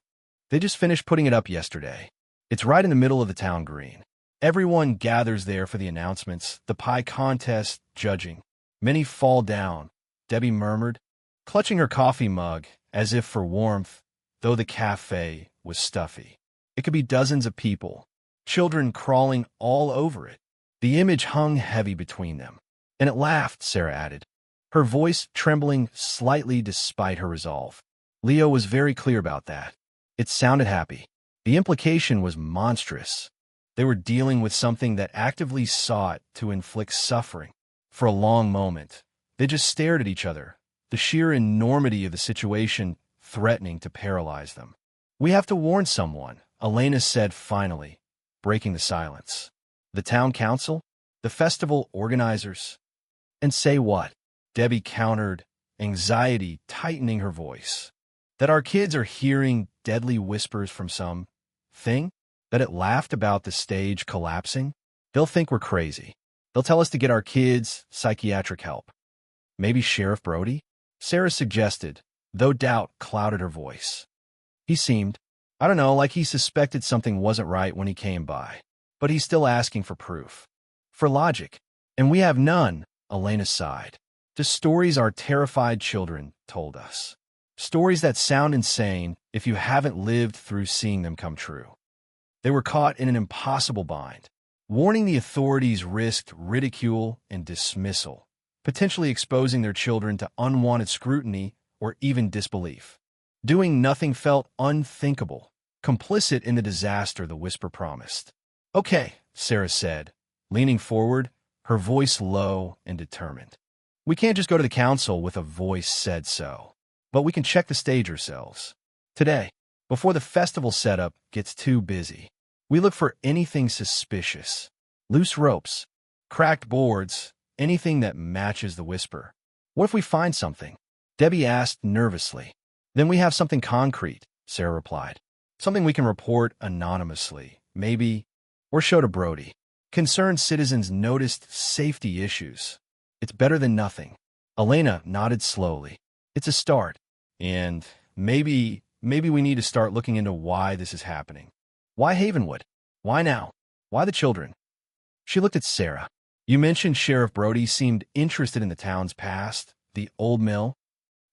Speaker 1: "They just finished putting it up yesterday. It's right in the middle of the town green. Everyone gathers there for the announcements, the pie contest, judging. Many fall down," Debbie murmured, clutching her coffee mug as if for warmth, though the cafe was stuffy. It could be dozens of people, children crawling all over it. The image hung heavy between them. "And it laughed," Sarah added, her voice trembling slightly despite her resolve. Leo was very clear about that. It sounded happy. The implication was monstrous. They were dealing with something that actively sought to inflict suffering. For a long moment, they just stared at each other, the sheer enormity of the situation threatening to paralyze them. "We have to warn someone," Elena said finally, breaking the silence. The town council? The festival organizers? And say what? Debbie countered, anxiety tightening her voice. That our kids are hearing deadly whispers from some thing? That it laughed about the stage collapsing? They'll think we're crazy. They'll tell us to get our kids psychiatric help. Maybe Sheriff Brody? Sarah suggested, though doubt clouded her voice. He seemed, I don't know, like he suspected something wasn't right when he came by. But he's still asking for proof. For logic. And we have none, Elena sighed. Just stories our terrified children told us. Stories that sound insane if you haven't lived through seeing them come true. They were caught in an impossible bind. Warning the authorities risked ridicule and dismissal, potentially exposing their children to unwanted scrutiny or even disbelief. Doing nothing felt unthinkable, complicit in the disaster the whisper promised. Okay, Sarah said, leaning forward, her voice low and determined. We can't just go to the council with a voice said so, but we can check the stage ourselves. Today, before the festival setup gets too busy, we look for anything suspicious. Loose ropes, cracked boards, anything that matches the whisper. What if we find something? Debbie asked nervously. Then we have something concrete, Sarah replied. Something we can report anonymously, maybe, or show to Brody. Concerned citizens noticed safety issues. It's better than nothing. Elena nodded slowly. It's a start. And maybe we need to start looking into why this is happening. Why Havenwood? Why now? Why the children? She looked at Sarah. You mentioned Sheriff Brody seemed interested in the town's past, the old mill.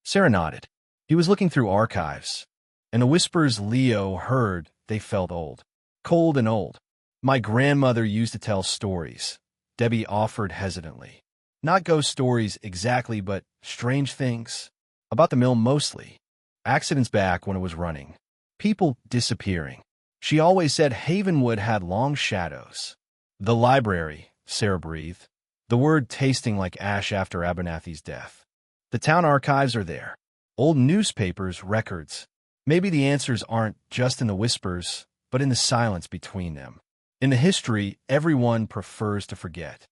Speaker 1: Sarah nodded. He was looking through archives, and the whispers Leo heard, they felt old. Cold and old. My grandmother used to tell stories, Debbie offered hesitantly. Not ghost stories exactly, but strange things. About the mill mostly. Accidents back when it was running. People disappearing. She always said Havenwood had long shadows. The library, Sarah breathed. The word tasting like ash after Abernathy's death. The town archives are there. Old newspapers, records. Maybe the answers aren't just in the whispers, but in the silence between them. In the history, everyone prefers to forget.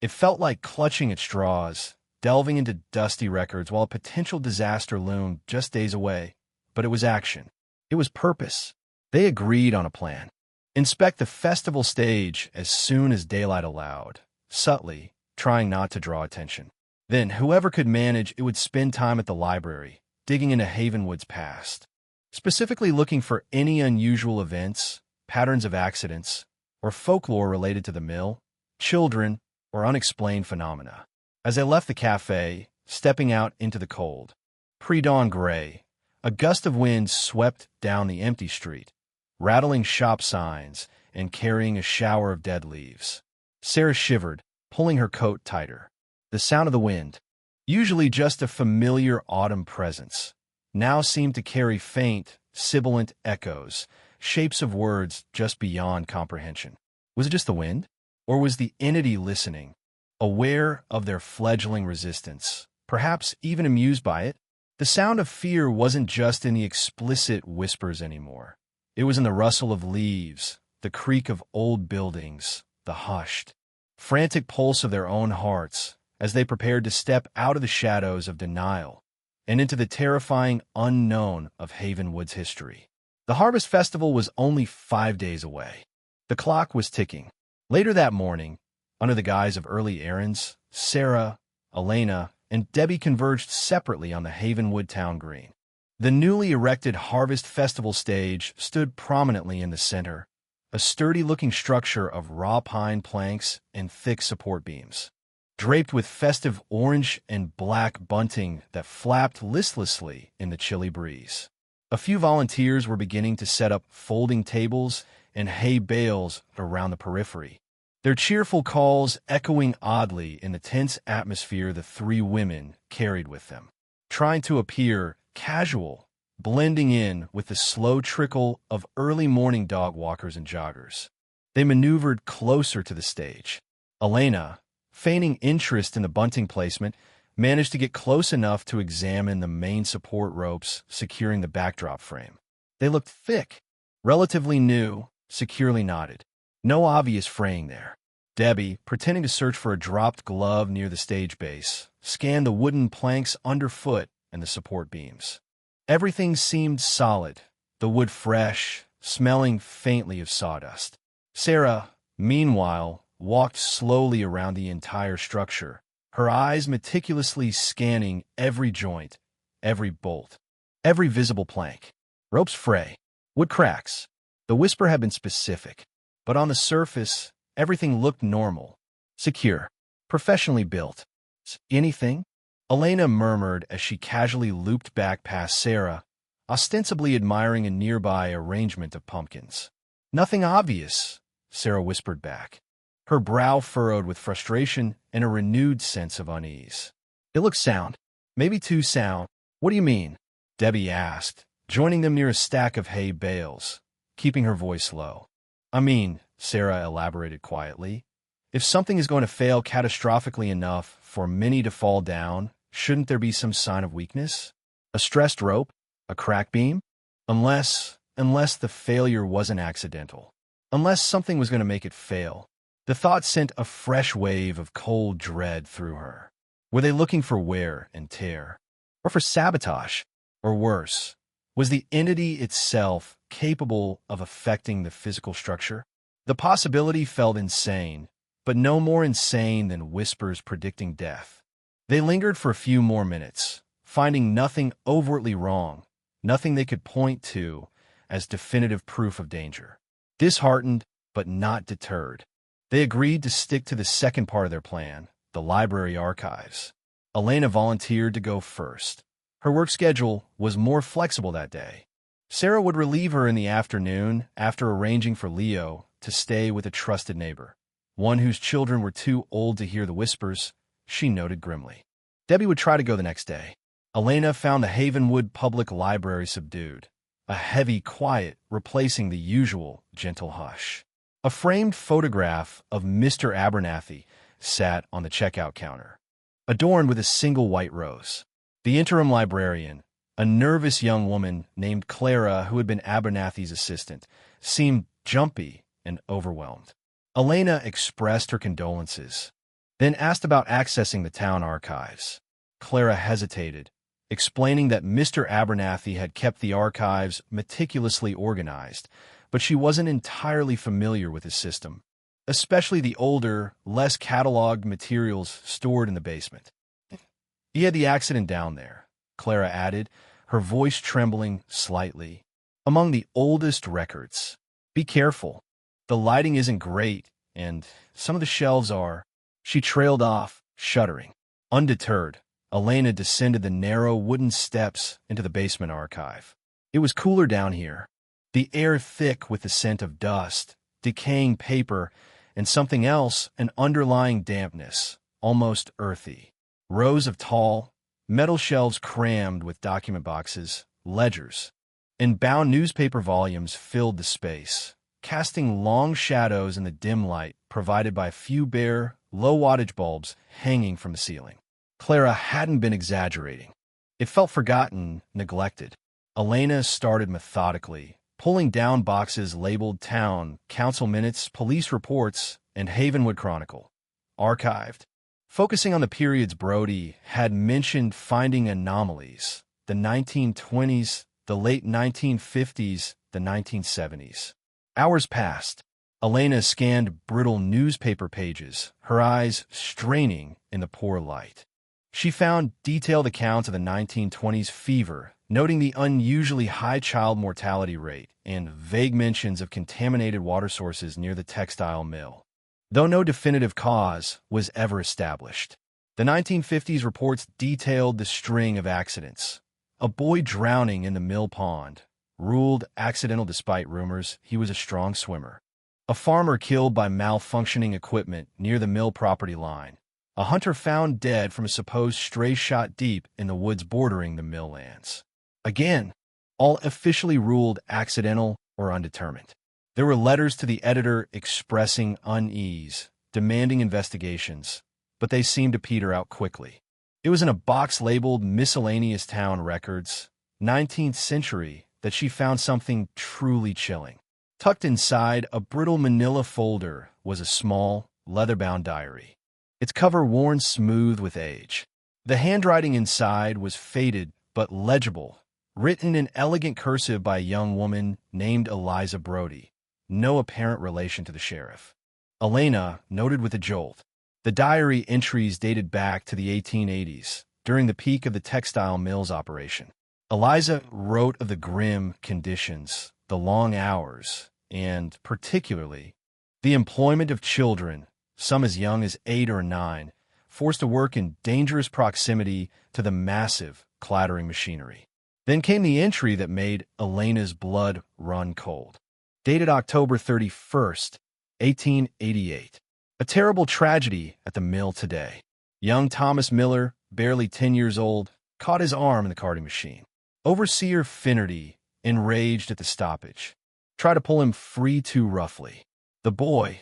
Speaker 1: It felt like clutching at straws, delving into dusty records while a potential disaster loomed just days away. But it was action. It was purpose. They agreed on a plan. Inspect the festival stage as soon as daylight allowed, subtly, trying not to draw attention. Then, whoever could manage it would spend time at the library, digging into Havenwood's past, specifically looking for any unusual events, patterns of accidents, or folklore related to the mill, children, or unexplained phenomena. As they left the cafe, stepping out into the cold, pre-dawn gray, a gust of wind swept down the empty street, rattling shop signs and carrying a shower of dead leaves. Sarah shivered, pulling her coat tighter. The sound of the wind, usually just a familiar autumn presence, now seemed to carry faint, sibilant echoes, shapes of words just beyond comprehension. Was it just the wind? Or was the entity listening, aware of their fledgling resistance, perhaps even amused by it? The sound of fear wasn't just in the explicit whispers anymore. It was in the rustle of leaves, the creak of old buildings, the hushed, frantic pulse of their own hearts as they prepared to step out of the shadows of denial and into the terrifying unknown of Havenwood's history. The Harvest Festival was only 5 days away. The clock was ticking. Later that morning, under the guise of early errands, Sarah, Elena, and Debbie converged separately on the Havenwood town green. The newly erected Harvest Festival stage stood prominently in the center, a sturdy-looking structure of raw pine planks and thick support beams, draped with festive orange and black bunting that flapped listlessly in the chilly breeze. A few volunteers were beginning to set up folding tables and hay bales around the periphery, their cheerful calls echoing oddly in the tense atmosphere the three women carried with them, trying to appear casual, blending in with the slow trickle of early morning dog walkers and joggers. They maneuvered closer to the stage. Elena, feigning interest in the bunting placement, managed to get close enough to examine the main support ropes securing the backdrop frame. They looked thick, relatively new, securely knotted. No obvious fraying there. Debbie, pretending to search for a dropped glove near the stage base, scanned the wooden planks underfoot and the support beams. Everything seemed solid, the wood fresh, smelling faintly of sawdust. Sarah, meanwhile, walked slowly around the entire structure, her eyes meticulously scanning every joint, every bolt, every visible plank. Ropes fray, wood cracks. The whisper had been specific, but on the surface, everything looked normal, secure, professionally built. Anything? Elena murmured as she casually looped back past Sarah, ostensibly admiring a nearby arrangement of pumpkins. Nothing obvious, Sarah whispered back, her brow furrowed with frustration and a renewed sense of unease. It looks sound. Maybe too sound. What do you mean? Debbie asked, joining them near a stack of hay bales, keeping her voice low. I mean, Sarah elaborated quietly, if something is going to fail catastrophically enough for many to fall down, shouldn't there be some sign of weakness? A stressed rope? A crack beam? Unless the failure wasn't accidental. Unless something was going to make it fail. The thought sent a fresh wave of cold dread through her. Were they looking for wear and tear? Or for sabotage? Or worse, was the entity itself capable of affecting the physical structure? The possibility felt insane, but no more insane than whispers predicting death. They lingered for a few more minutes, finding nothing overtly wrong, nothing they could point to as definitive proof of danger. Disheartened, but not deterred, they agreed to stick to the second part of their plan, the library archives. Elena volunteered to go first. Her work schedule was more flexible that day. Sarah would relieve her in the afternoon after arranging for Leo to stay with a trusted neighbor, one whose children were too old to hear the whispers, she noted grimly. Debbie would try to go the next day. Elena found the Havenwood Public Library subdued, a heavy quiet replacing the usual gentle hush. A framed photograph of Mr. Abernathy sat on the checkout counter, adorned with a single white rose. The interim librarian, a nervous young woman named Clara who had been Abernathy's assistant, seemed jumpy and overwhelmed. Elena expressed her condolences, then asked about accessing the town archives. Clara hesitated, explaining that Mr. Abernathy had kept the archives meticulously organized, but she wasn't entirely familiar with his system, especially the older, less cataloged materials stored in the basement. He had the accident down there, Clara added, her voice trembling slightly. Among the oldest records. Be careful. The lighting isn't great, and some of the shelves are. She trailed off, shuddering. Undeterred, Elena descended the narrow wooden steps into the basement archive. It was cooler down here, the air thick with the scent of dust, decaying paper, and something else, an underlying dampness, almost earthy. Rows of tall, metal shelves crammed with document boxes, ledgers, and bound newspaper volumes filled the space, casting long shadows in the dim light provided by a few bare, low-wattage bulbs hanging from the ceiling. Clara hadn't been exaggerating. It felt forgotten, neglected. Elena started methodically, pulling down boxes labeled Town, Council Minutes, Police Reports, and Havenwood Chronicle. Archived. Focusing on the periods Brody had mentioned finding anomalies, the 1920s, the late 1950s, the 1970s. Hours passed. Elena scanned brittle newspaper pages, her eyes straining in the poor light. She found detailed accounts of the 1920s fever, noting the unusually high child mortality rate and vague mentions of contaminated water sources near the textile mill, though no definitive cause was ever established. The 1950s reports detailed the string of accidents. A boy drowning in the mill pond, ruled accidental despite rumors he was a strong swimmer. A farmer killed by malfunctioning equipment near the mill property line. A hunter found dead from a supposed stray shot deep in the woods bordering the mill lands. Again, all officially ruled accidental or undetermined. There were letters to the editor expressing unease, demanding investigations, but they seemed to peter out quickly. It was in a box labeled Miscellaneous Town Records, 19th Century, that she found something truly chilling. Tucked inside a brittle manila folder was a small, leather-bound diary, its cover worn smooth with age. The handwriting inside was faded but legible, written in elegant cursive by a young woman named Eliza Brody, no apparent relation to the sheriff. Elena noted with a jolt. The diary entries dated back to the 1880s, during the peak of the textile mills operation. Eliza wrote of the grim conditions, the long hours, and, particularly, the employment of children, some as young as 8 or 9, forced to work in dangerous proximity to the massive, clattering machinery. Then came the entry that made Elena's blood run cold. Dated October 31st, 1888. A terrible tragedy at the mill today. Young Thomas Miller, barely 10 years old, caught his arm in the carding machine. Overseer Finnerty, enraged at the stoppage, tried to pull him free too roughly. The boy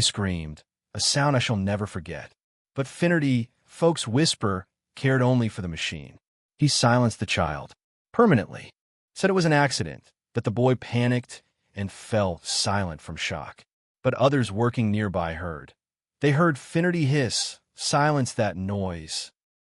Speaker 1: screamed, a sound I shall never forget. But Finnerty, folks whisper, cared only for the machine. He silenced the child, permanently. Said it was an accident, that the boy panicked and fell silent from shock. But others working nearby heard. They heard Finnerty hiss, silence that noise.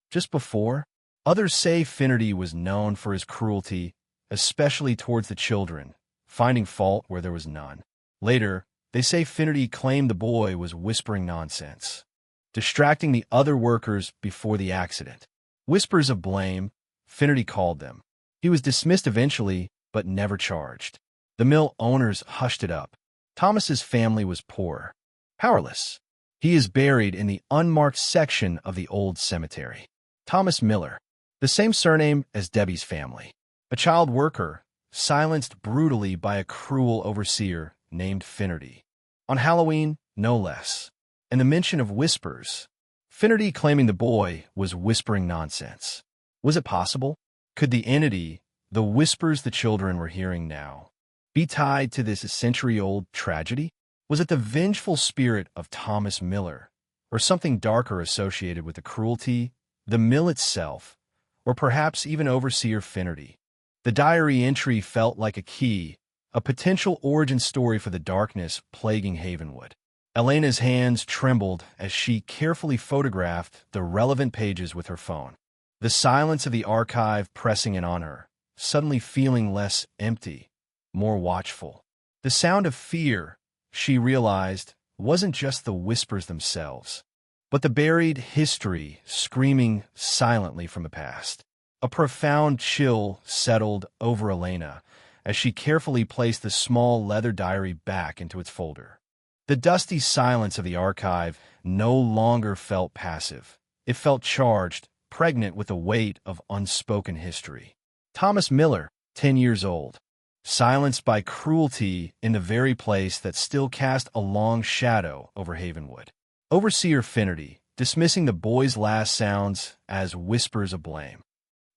Speaker 1: Just before, others say Finnerty was known for his cruelty, especially towards the children, finding fault where there was none. Later, they say Finnerty claimed the boy was whispering nonsense, distracting the other workers before the accident. Whispers of blame, Finnerty called them. He was dismissed eventually, but never charged. The mill owners hushed it up. Thomas's family was poor, powerless. He is buried in the unmarked section of the old cemetery. Thomas Miller, the same surname as Debbie's family. A child worker, silenced brutally by a cruel overseer named Finnerty. On Halloween, no less. And the mention of whispers, Finnerty claiming the boy was whispering nonsense. Was it possible? Could the entity, the whispers the children were hearing now, be tied to this century-old tragedy? Was it the vengeful spirit of Thomas Miller, or something darker associated with the cruelty, the mill itself, or perhaps even Overseer Finnerty? The diary entry felt like a key, a potential origin story for the darkness plaguing Havenwood. Elena's hands trembled as she carefully photographed the relevant pages with her phone. The silence of the archive pressing in on her, suddenly feeling less empty, more watchful. The sound of fear, she realized, wasn't just the whispers themselves, but the buried history screaming silently from the past. A profound chill settled over Elena as she carefully placed the small leather diary back into its folder. The dusty silence of the archive no longer felt passive. It felt charged, pregnant with the weight of unspoken history. Thomas Miller, 10 years old, silenced by cruelty in the very place that still cast a long shadow over Havenwood. Overseer Finnerty, dismissing the boy's last sounds as whispers of blame.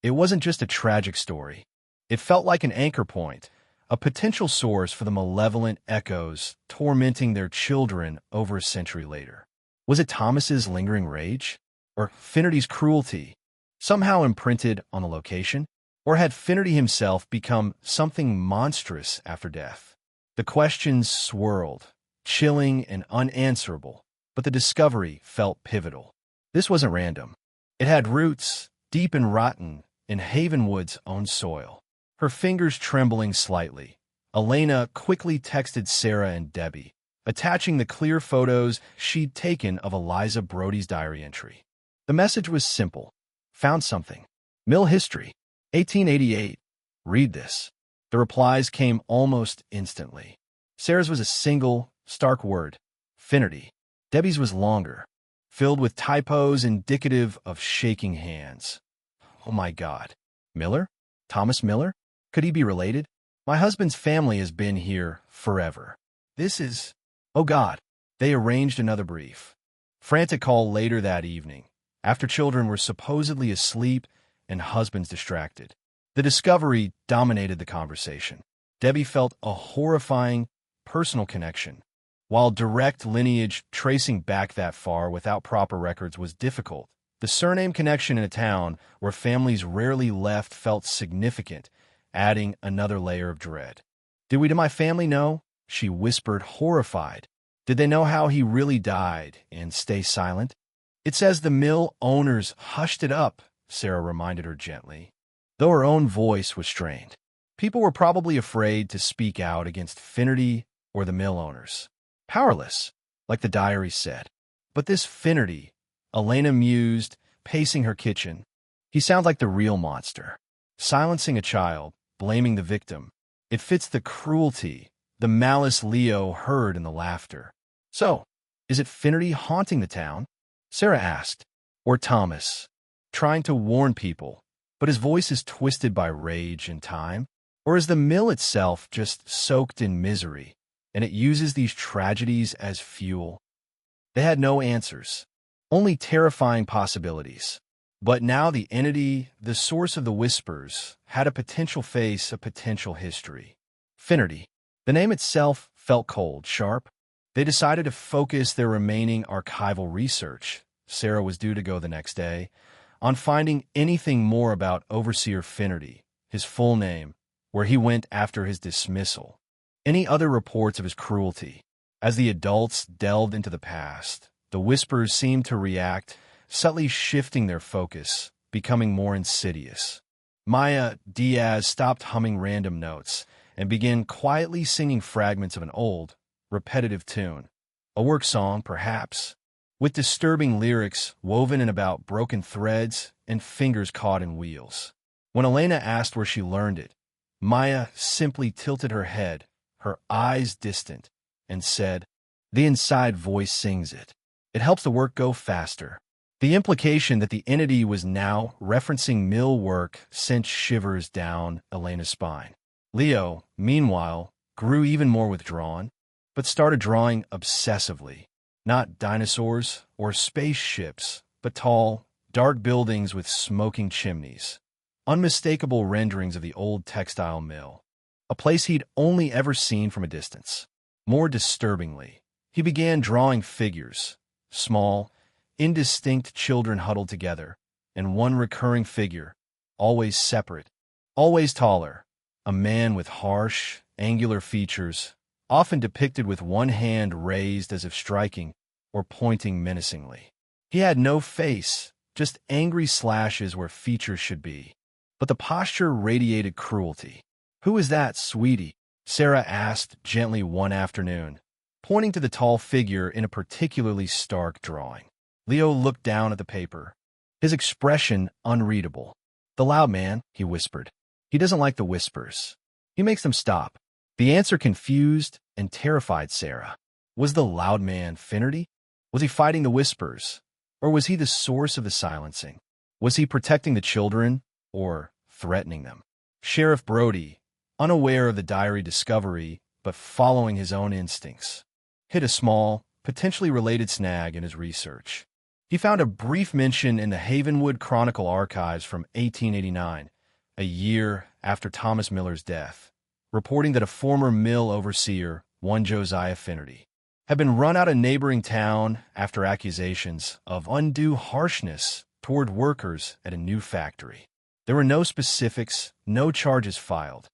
Speaker 1: It wasn't just a tragic story. It felt like an anchor point, a potential source for the malevolent echoes tormenting their children over a century later. Was it Thomas's lingering rage? Or Finnerty's cruelty, somehow imprinted on the location? Or had Finnerty himself become something monstrous after death? The questions swirled, chilling and unanswerable, but the discovery felt pivotal. This wasn't random. It had roots, deep and rotten, in Havenwood's own soil. Her fingers trembling slightly, Elena quickly texted Sarah and Debbie, attaching the clear photos she'd taken of Eliza Brody's diary entry. The message was simple. Found something. Mill history. 1888. Read this. The replies came almost instantly. Sarah's was a single, stark word. Finnerty. Debbie's was longer, filled with typos indicative of shaking hands. Oh my God. Miller? Thomas Miller? Could he be related? My husband's family has been here forever. This is... Oh God. They arranged another brief. Frantic call later that evening, after children were supposedly asleep and husbands distracted. The discovery dominated the conversation. Debbie felt a horrifying personal connection. While direct lineage tracing back that far without proper records was difficult, the surname connection in a town where families rarely left felt significant, adding another layer of dread. Did we to my family know? she whispered, horrified. Did they know how he really died and stay silent? It says the mill owners hushed it up, Sarah reminded her gently, though her own voice was strained. People were probably afraid to speak out against Finnerty or the mill owners. Powerless, like the diary said. But this Finnerty, Elena mused, pacing her kitchen. He sounds like the real monster. Silencing a child, blaming the victim. It fits the cruelty, the malice Leo heard in the laughter. So, is it Finnerty haunting the town? Sarah asked. Or Thomas, trying to warn people, but his voice is twisted by rage and time? Or is the mill itself just soaked in misery, and it uses these tragedies as fuel? They had no answers, only terrifying possibilities. But now the entity, the source of the whispers, had a potential face, a potential history. Finnerty. The name itself felt cold, sharp. They decided to focus their remaining archival research, Sarah was due to go the next day, on finding anything more about Overseer Finnerty, his full name, where he went after his dismissal, any other reports of his cruelty. As the adults delved into the past, the whispers seemed to react, subtly shifting their focus, becoming more insidious. Maya Diaz stopped humming random notes and began quietly singing fragments of an old, repetitive tune. A work song, perhaps, with disturbing lyrics woven in about broken threads and fingers caught in wheels. When Elena asked where she learned it, Maya simply tilted her head, her eyes distant, and said, "The inside voice sings it. It helps the work go faster." The implication that the entity was now referencing mill work sent shivers down Elena's spine. Leo, meanwhile, grew even more withdrawn, but started drawing obsessively. Not dinosaurs or spaceships, but tall, dark buildings with smoking chimneys. Unmistakable renderings of the old textile mill, a place he'd only ever seen from a distance. More disturbingly, he began drawing figures, small, indistinct children huddled together, and one recurring figure, always separate, always taller, a man with harsh, angular features, often depicted with one hand raised as if striking or pointing menacingly. He had no face, just angry slashes where features should be. But the posture radiated cruelty. "Who is that, sweetie?" Sarah asked gently one afternoon, pointing to the tall figure in a particularly stark drawing. Leo looked down at the paper, his expression unreadable. "The loud man," he whispered. "He doesn't like the whispers. He makes them stop." The answer confused and terrified Sarah. Was the loud man Finnerty? Was he fighting the whispers? Or was he the source of the silencing? Was he protecting the children or threatening them? Sheriff Brody, unaware of the diary discovery but following his own instincts, hit a small, potentially related snag in his research. He found a brief mention in the Havenwood Chronicle archives from 1889, a year after Thomas Miller's death, reporting that a former mill overseer, one Josiah Finnerty, had been run out of a neighboring town after accusations of undue harshness toward workers at a new factory. There were no specifics, no charges filed,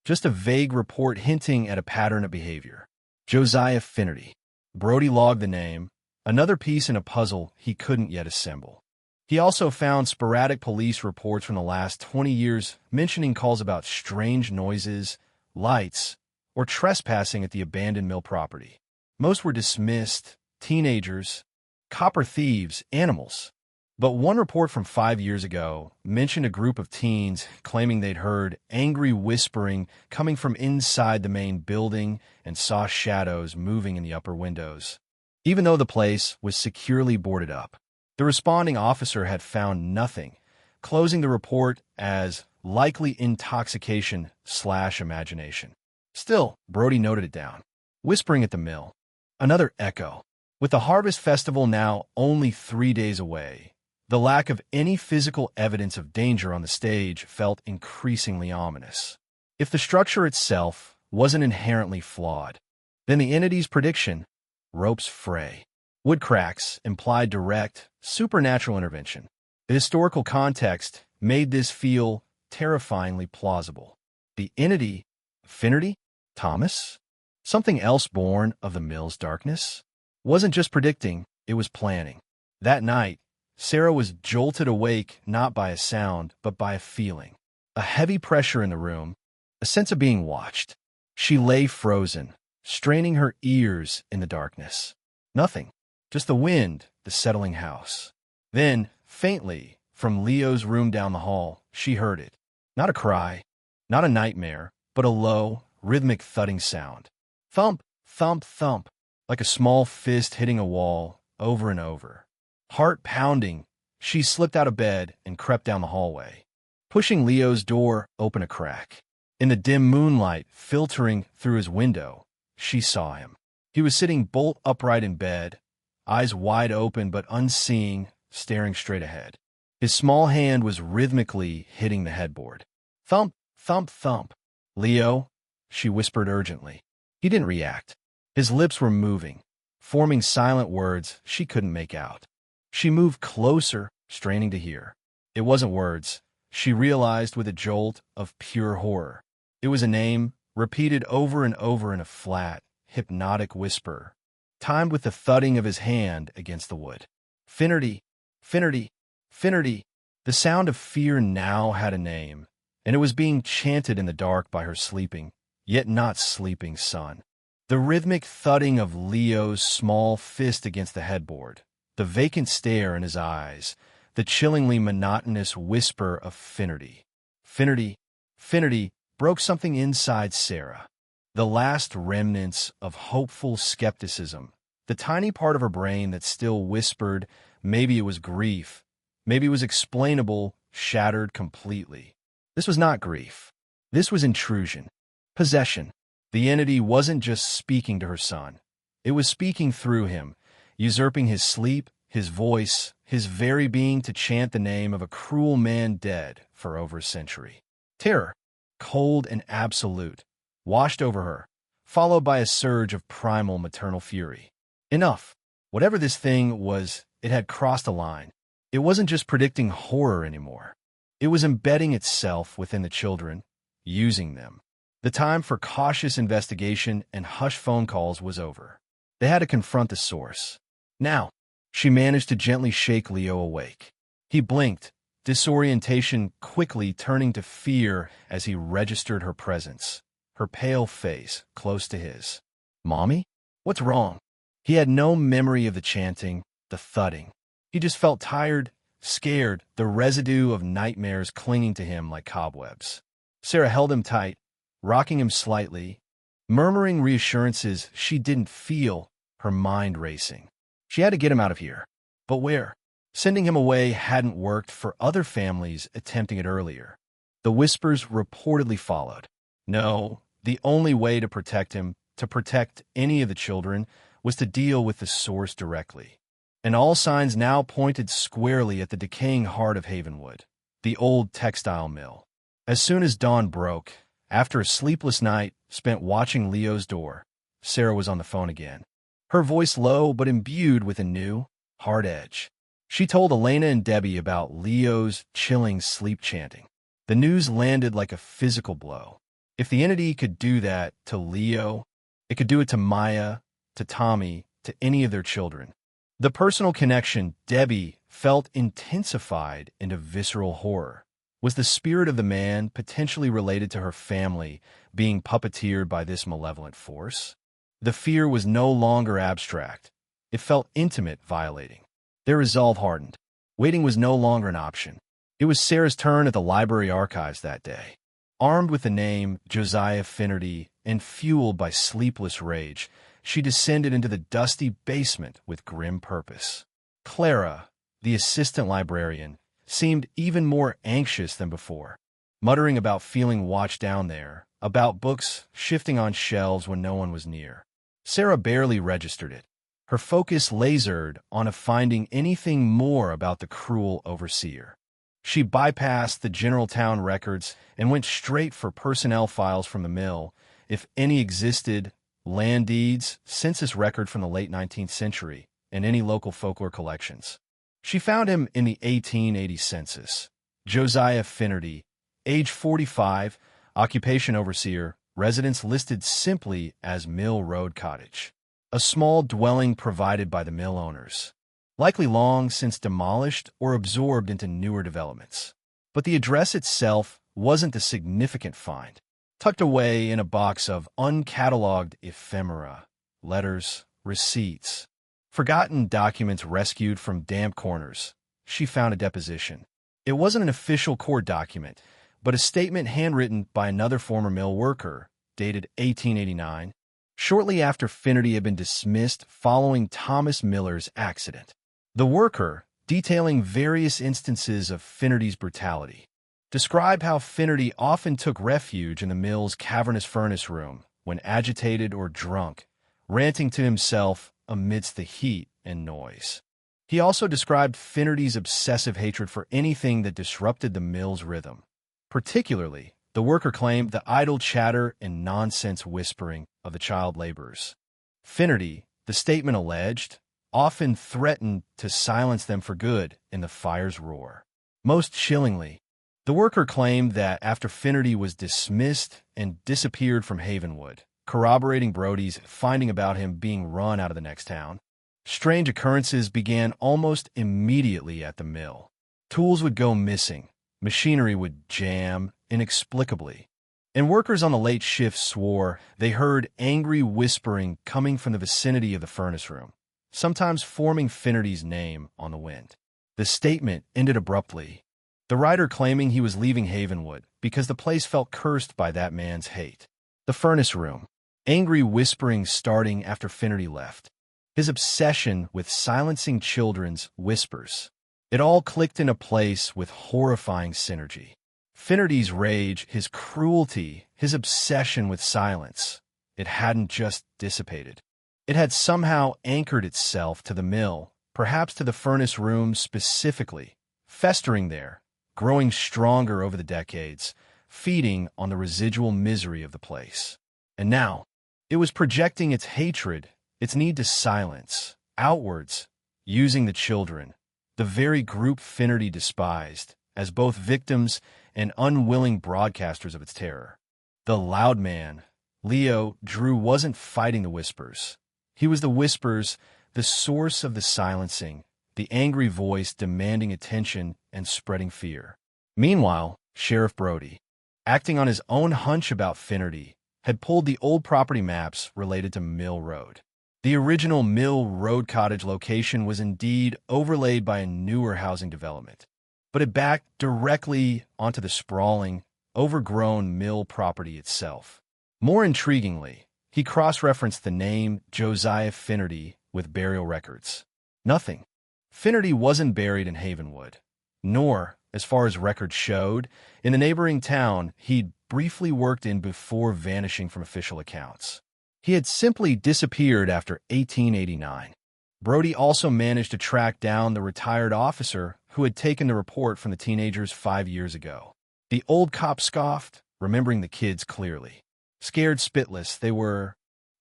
Speaker 1: just a vague report hinting at a pattern of behavior. Josiah Finnerty. Brody logged the name, another piece in a puzzle he couldn't yet assemble. He also found sporadic police reports from the last 20 years mentioning calls about strange noises, lights, or trespassing at the abandoned mill property. Most were dismissed, teenagers, copper thieves, animals. But one report from 5 years ago mentioned a group of teens claiming they'd heard angry whispering coming from inside the main building and saw shadows moving in the upper windows. Even though the place was securely boarded up, the responding officer had found nothing, closing the report as likely intoxication/imagination. Still, Brody noted it down. Whispering at the mill. Another echo. With the Harvest Festival now only 3 days away, the lack of any physical evidence of danger on the stage felt increasingly ominous. If the structure itself wasn't inherently flawed, then the entity's prediction, ropes fray, wood cracks implied direct, supernatural intervention. The historical context made this feel terrifyingly plausible. The entity, Finnerty? Thomas? Something else born of the mill's darkness? Wasn't just predicting, it was planning. That night, Sarah was jolted awake not by a sound, but by a feeling. A heavy pressure in the room, a sense of being watched. She lay frozen, straining her ears in the darkness. Nothing, just the wind, the settling house. Then, faintly, from Leo's room down the hall, she heard it. Not a cry, not a nightmare, but a low, rhythmic thudding sound. Thump, thump, thump, like a small fist hitting a wall, over and over. Heart pounding, she slipped out of bed and crept down the hallway, pushing Leo's door open a crack. In the dim moonlight filtering through his window, she saw him. He was sitting bolt upright in bed, eyes wide open but unseeing, staring straight ahead. His small hand was rhythmically hitting the headboard. Thump, thump, thump. Leo, she whispered urgently. He didn't react. His lips were moving, forming silent words she couldn't make out. She moved closer, straining to hear. It wasn't words, she realized with a jolt of pure horror. It was a name, repeated over and over in a flat, hypnotic whisper, timed with the thudding of his hand against the wood. Finnerty, Finnerty, Finnerty. The sound of fear now had a name, and it was being chanted in the dark by her sleeping, yet not sleeping son. The rhythmic thudding of Leo's small fist against the headboard, the vacant stare in his eyes, the chillingly monotonous whisper of Finnerty. Finnerty, Finnerty broke something inside Sarah. The last remnants of hopeful skepticism, the tiny part of her brain that still whispered maybe it was grief, maybe it was explainable, shattered completely. This was not grief. This was intrusion, possession. The entity wasn't just speaking to her son. It was speaking through him, usurping his sleep, his voice, his very being to chant the name of a cruel man dead for over a century. Terror, cold and absolute, washed over her, followed by a surge of primal maternal fury. Enough. Whatever this thing was, it had crossed a line. It wasn't just predicting horror anymore. It was embedding itself within the children, using them. The time for cautious investigation and hush phone calls was over. They had to confront the source. Now, she managed to gently shake Leo awake. He blinked, disorientation quickly turning to fear as he registered her presence, her pale face close to his. Mommy? What's wrong? He had no memory of the chanting, the thudding. He just felt tired, scared, the residue of nightmares clinging to him like cobwebs. Sarah held him tight, rocking him slightly, murmuring reassurances she didn't feel, her mind racing. She had to get him out of here. But where? Sending him away hadn't worked for other families attempting it earlier. The whispers reportedly followed. No, the only way to protect him, to protect any of the children, was to deal with the source directly. And all signs now pointed squarely at the decaying heart of Havenwood, the old textile mill. As soon as dawn broke, after a sleepless night spent watching Leo's door, Sarah was on the phone again. Her voice low but imbued with a new, hard edge. She told Elena and Debbie about Leo's chilling sleep chanting. The news landed like a physical blow. If the entity could do that to Leo, it could do it to Maya, to Tommy, to any of their children. The personal connection Debbie felt intensified into visceral horror. Was the spirit of the man potentially related to her family being puppeteered by this malevolent force? The fear was no longer abstract. It felt intimate, violating. Their resolve hardened. Waiting was no longer an option. It was Sarah's turn at the library archives that day. Armed with the name Josiah Finnerty and fueled by sleepless rage, she descended into the dusty basement with grim purpose. Clara, the assistant librarian, seemed even more anxious than before, muttering about feeling watched down there, about books shifting on shelves when no one was near. Sarah barely registered it. Her focus lasered on finding anything more about the cruel overseer. She bypassed the general town records and went straight for personnel files from the mill, if any existed, land deeds, census record from the late 19th century, and any local folklore collections. She found him in the 1880 census. Josiah Finnerty, age 45, occupation overseer, residents listed simply as Mill Road Cottage, a small dwelling provided by the mill owners, likely long since demolished or absorbed into newer developments. But the address itself wasn't the significant find. Tucked away in a box of uncatalogued ephemera, letters, receipts, forgotten documents rescued from damp corners, she found a deposition. It wasn't an official court document, but a statement handwritten by another former mill worker, dated 1889, shortly after Finnerty had been dismissed following Thomas Miller's accident. The worker, detailing various instances of Finnerty's brutality, described how Finnerty often took refuge in the mill's cavernous furnace room when agitated or drunk, ranting to himself amidst the heat and noise. He also described Finnerty's obsessive hatred for anything that disrupted the mill's rhythm. Particularly, the worker claimed the idle chatter and nonsense whispering of the child laborers. Finnerty, the statement alleged, often threatened to silence them for good in the fire's roar. Most chillingly, the worker claimed that after Finnerty was dismissed and disappeared from Havenwood, corroborating Brody's finding about him being run out of the next town, strange occurrences began almost immediately at the mill. Tools would go missing, machinery would jam inexplicably, and workers on the late shift swore they heard angry whispering coming from the vicinity of the furnace room, sometimes forming Finnerty's name on the wind. The statement ended abruptly, the writer claiming he was leaving Havenwood because the place felt cursed by that man's hate. The furnace room, angry whispering starting after Finnerty left. His obsession with silencing children's whispers. It all clicked into place with horrifying synergy. Finnerty's rage, his cruelty, his obsession with silence. It hadn't just dissipated. It had somehow anchored itself to the mill, perhaps to the furnace room specifically, festering there, growing stronger over the decades, feeding on the residual misery of the place. And now, it was projecting its hatred, its need to silence, outwards, using the children, the very group Finnerty despised, as both victims and unwilling broadcasters of its terror. The loud man, Leo Drew, wasn't fighting the whispers. He was the whispers, the source of the silencing, the angry voice demanding attention and spreading fear. Meanwhile, Sheriff Brody, acting on his own hunch about Finnerty, had pulled the old property maps related to Mill Road. The original Mill Road Cottage location was indeed overlaid by a newer housing development, but it backed directly onto the sprawling, overgrown mill property itself. More intriguingly, he cross-referenced the name Josiah Finnerty with burial records. Nothing. Finnerty wasn't buried in Havenwood, nor, as far as records showed, in the neighboring town he'd briefly worked in before vanishing from official accounts. He had simply disappeared after 1889. Brody also managed to track down the retired officer who had taken the report from the teenagers 5 years ago. The old cop scoffed, remembering the kids clearly. Scared spitless, they were,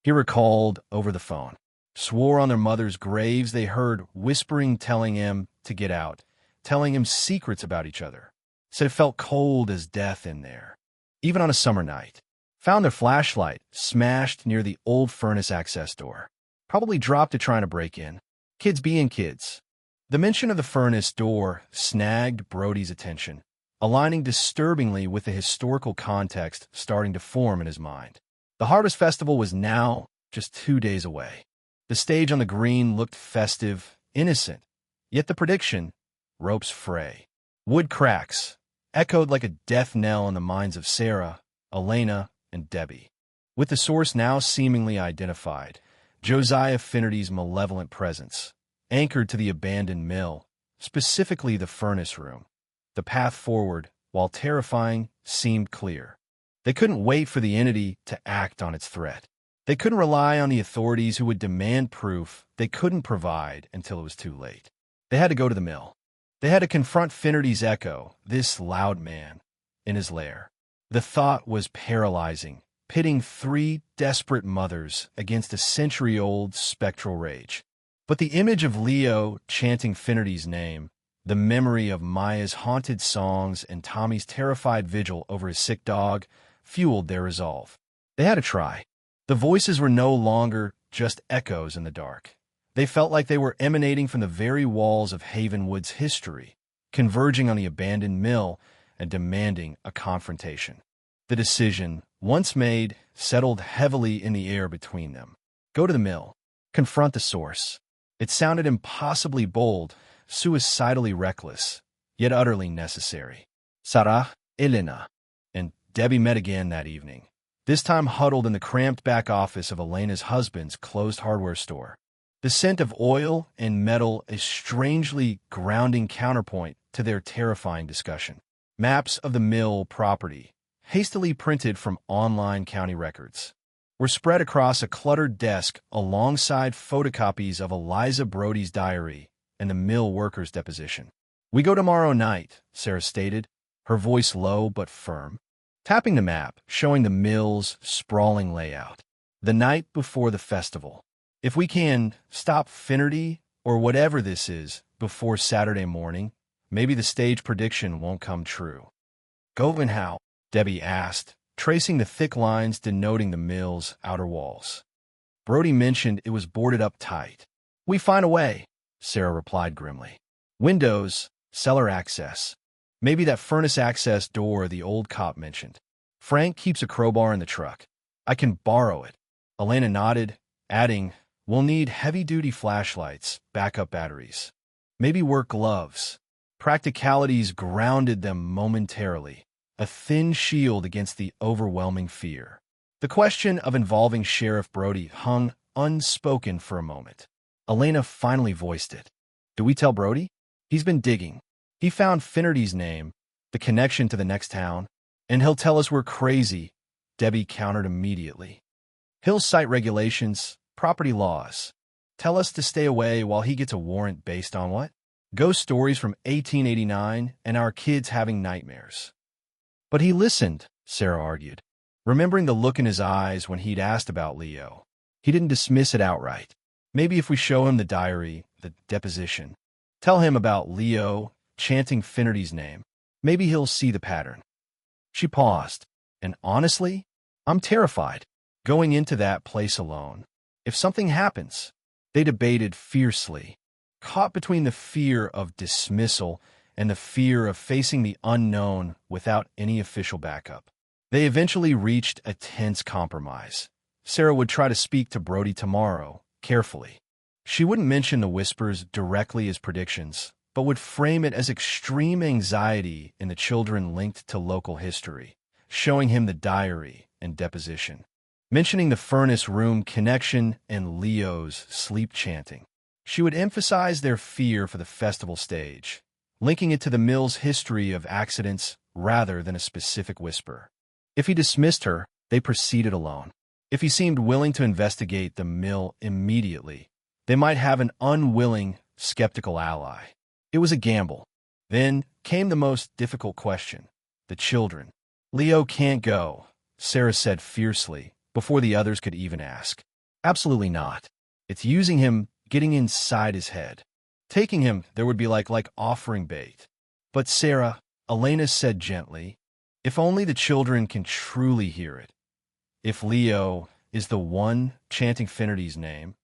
Speaker 1: he recalled over the phone. Swore on their mother's graves they heard whispering telling him to get out, telling him secrets about each other. Said it felt cold as death in there, even on a summer night. Found their flashlight smashed near the old furnace access door. Probably dropped it trying to break in. Kids being kids. The mention of the furnace door snagged Brody's attention, aligning disturbingly with the historical context starting to form in his mind. The Harvest Festival was now just 2 days away. The stage on the green looked festive, innocent, yet the prediction, ropes fray, wood cracks, echoed like a death knell in the minds of Sarah, Elena, and Debbie. With the source now seemingly identified, Josiah Finnerty's malevolent presence, anchored to the abandoned mill, specifically the furnace room. The path forward, while terrifying, seemed clear. They couldn't wait for the entity to act on its threat. They couldn't rely on the authorities who would demand proof they couldn't provide until it was too late. They had to go to the mill. They had to confront Finnerty's echo, this loud man, in his lair. The thought was paralyzing, pitting 3 desperate mothers against a century-old spectral rage. But the image of Leo chanting Finnerty's name, the memory of Maya's haunted songs and Tommy's terrified vigil over his sick dog, fueled their resolve. They had to try. The voices were no longer just echoes in the dark. They felt like they were emanating from the very walls of Havenwood's history, converging on the abandoned mill and demanding a confrontation. The decision, once made, settled heavily in the air between them. Go to the mill. Confront the source. It sounded impossibly bold, suicidally reckless, yet utterly necessary. Sarah, Elena, and Debbie met again that evening, this time huddled in the cramped back office of Elena's husband's closed hardware store. The scent of oil and metal a strangely grounding counterpoint to their terrifying discussion. Maps of the mill property, hastily printed from online county records, were spread across a cluttered desk alongside photocopies of Eliza Brody's diary and the mill worker's deposition. "We go tomorrow night," Sarah stated, her voice low but firm, tapping the map, showing the mill's sprawling layout. "The night before the festival. If we can stop Finnerty or whatever this is before Saturday morning, maybe the stage prediction won't come true." "Govin how?" Debbie asked, tracing the thick lines denoting the mill's outer walls. "Brody mentioned it was boarded up tight." "We find a way," Sarah replied grimly. "Windows, cellar access. Maybe that furnace access door the old cop mentioned. Frank keeps a crowbar in the truck. I can borrow it." Elena nodded, adding, "We'll need heavy-duty flashlights, backup batteries. Maybe work gloves." Practicalities grounded them momentarily, a thin shield against the overwhelming fear. The question of involving Sheriff Brody hung unspoken for a moment. Elena finally voiced it. "Do we tell Brody? He's been digging. He found Finnerty's name, the connection to the next town, and he'll tell us we're crazy," Debbie countered immediately. "He'll cite regulations, property laws. Tell us to stay away while he gets a warrant based on what? Ghost stories from 1889 and our kids having nightmares." "But he listened," Sarah argued, remembering the look in his eyes when he'd asked about Leo. "He didn't dismiss it outright. Maybe if we show him the diary, the deposition, tell him about Leo chanting Finnerty's name, maybe he'll see the pattern." She paused, and honestly, I'm terrified, going into that place alone. If something happens, they debated fiercely, caught between the fear of dismissal and the fear of facing the unknown without any official backup. They eventually reached a tense compromise. Sarah would try to speak to Brody tomorrow, carefully. She wouldn't mention the whispers directly as predictions, but would frame it as extreme anxiety in the children linked to local history, showing him the diary and deposition, mentioning the furnace room connection and Leo's sleep chanting. She would emphasize their fear for the festival stage, linking it to the mill's history of accidents rather than a specific whisper. If he dismissed her, they proceeded alone. If he seemed willing to investigate the mill immediately, they might have an unwilling, skeptical ally. It was a gamble. Then came the most difficult question: the children. "Leo can't go," Sarah said fiercely, before the others could even ask. "Absolutely not. It's using him, getting inside his head. Taking him there would be like offering bait." "But Sarah," Elena said gently, "if only the children can truly hear it. If Leo is the one chanting Finnerty's name,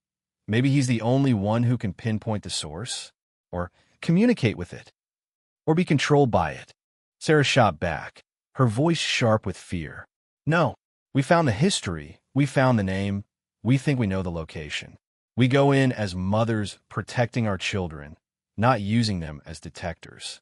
Speaker 1: maybe he's the only one who can pinpoint the source, or communicate with it, or be controlled by it." Sarah shot back, her voice sharp with fear. "No, we found the history, we found the name, we think we know the location. We go in as mothers protecting our children, not using them as detectors."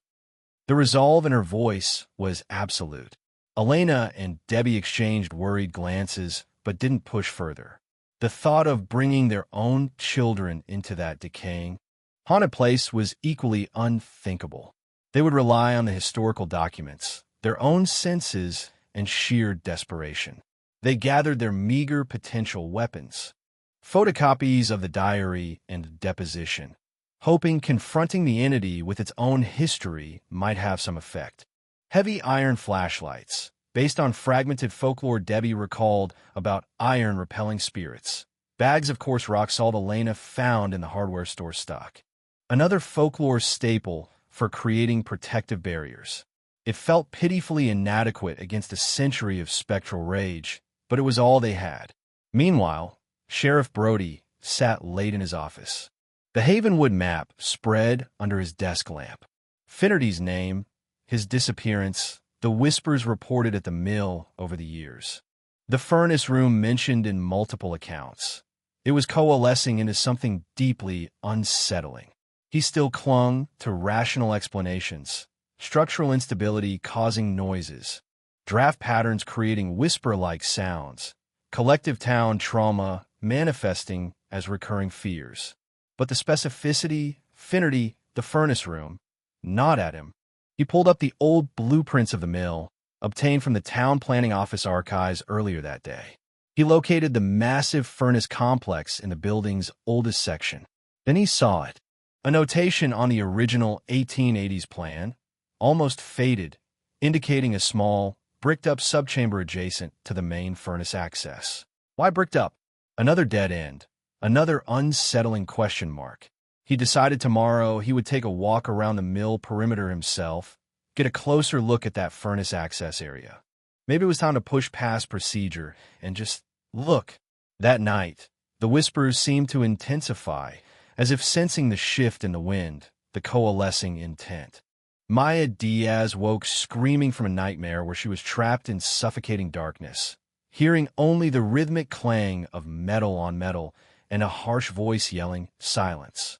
Speaker 1: The resolve in her voice was absolute. Elena and Debbie exchanged worried glances, but didn't push further. The thought of bringing their own children into that decaying, haunted place was equally unthinkable. They would rely on the historical documents, their own senses, and sheer desperation. They gathered their meager potential weapons, photocopies of the diary and deposition, hoping confronting the entity with its own history might have some effect. Heavy iron flashlights, based on fragmented folklore Debbie recalled about iron-repelling spirits. Bags of coarse rock salt Elena found in the hardware store stock. Another folklore staple for creating protective barriers. It felt pitifully inadequate against a century of spectral rage, but it was all they had. Meanwhile, Sheriff Brody sat late in his office. The Havenwood map spread under his desk lamp. Finnerty's name, his disappearance, the whispers reported at the mill over the years. The furnace room mentioned in multiple accounts. It was coalescing into something deeply unsettling. He still clung to rational explanations, structural instability causing noises, draft patterns creating whisper-like sounds, collective town trauma manifesting as recurring fears. But the specificity, Finnerty, the furnace room, gnawed at him. He pulled up the old blueprints of the mill, obtained from the town planning office archives earlier that day. He located the massive furnace complex in the building's oldest section. Then he saw it. A notation on the original 1880s plan, almost faded, indicating a small, bricked-up subchamber adjacent to the main furnace access. Why bricked up? Another dead end. Another unsettling question mark. He decided tomorrow he would take a walk around the mill perimeter himself, get a closer look at that furnace access area. Maybe it was time to push past procedure and just look. That night, the whispers seemed to intensify, as if sensing the shift in the wind, the coalescing intent. Maya Diaz woke screaming from a nightmare where she was trapped in suffocating darkness, hearing only the rhythmic clang of metal on metal and a harsh voice yelling, "Silence."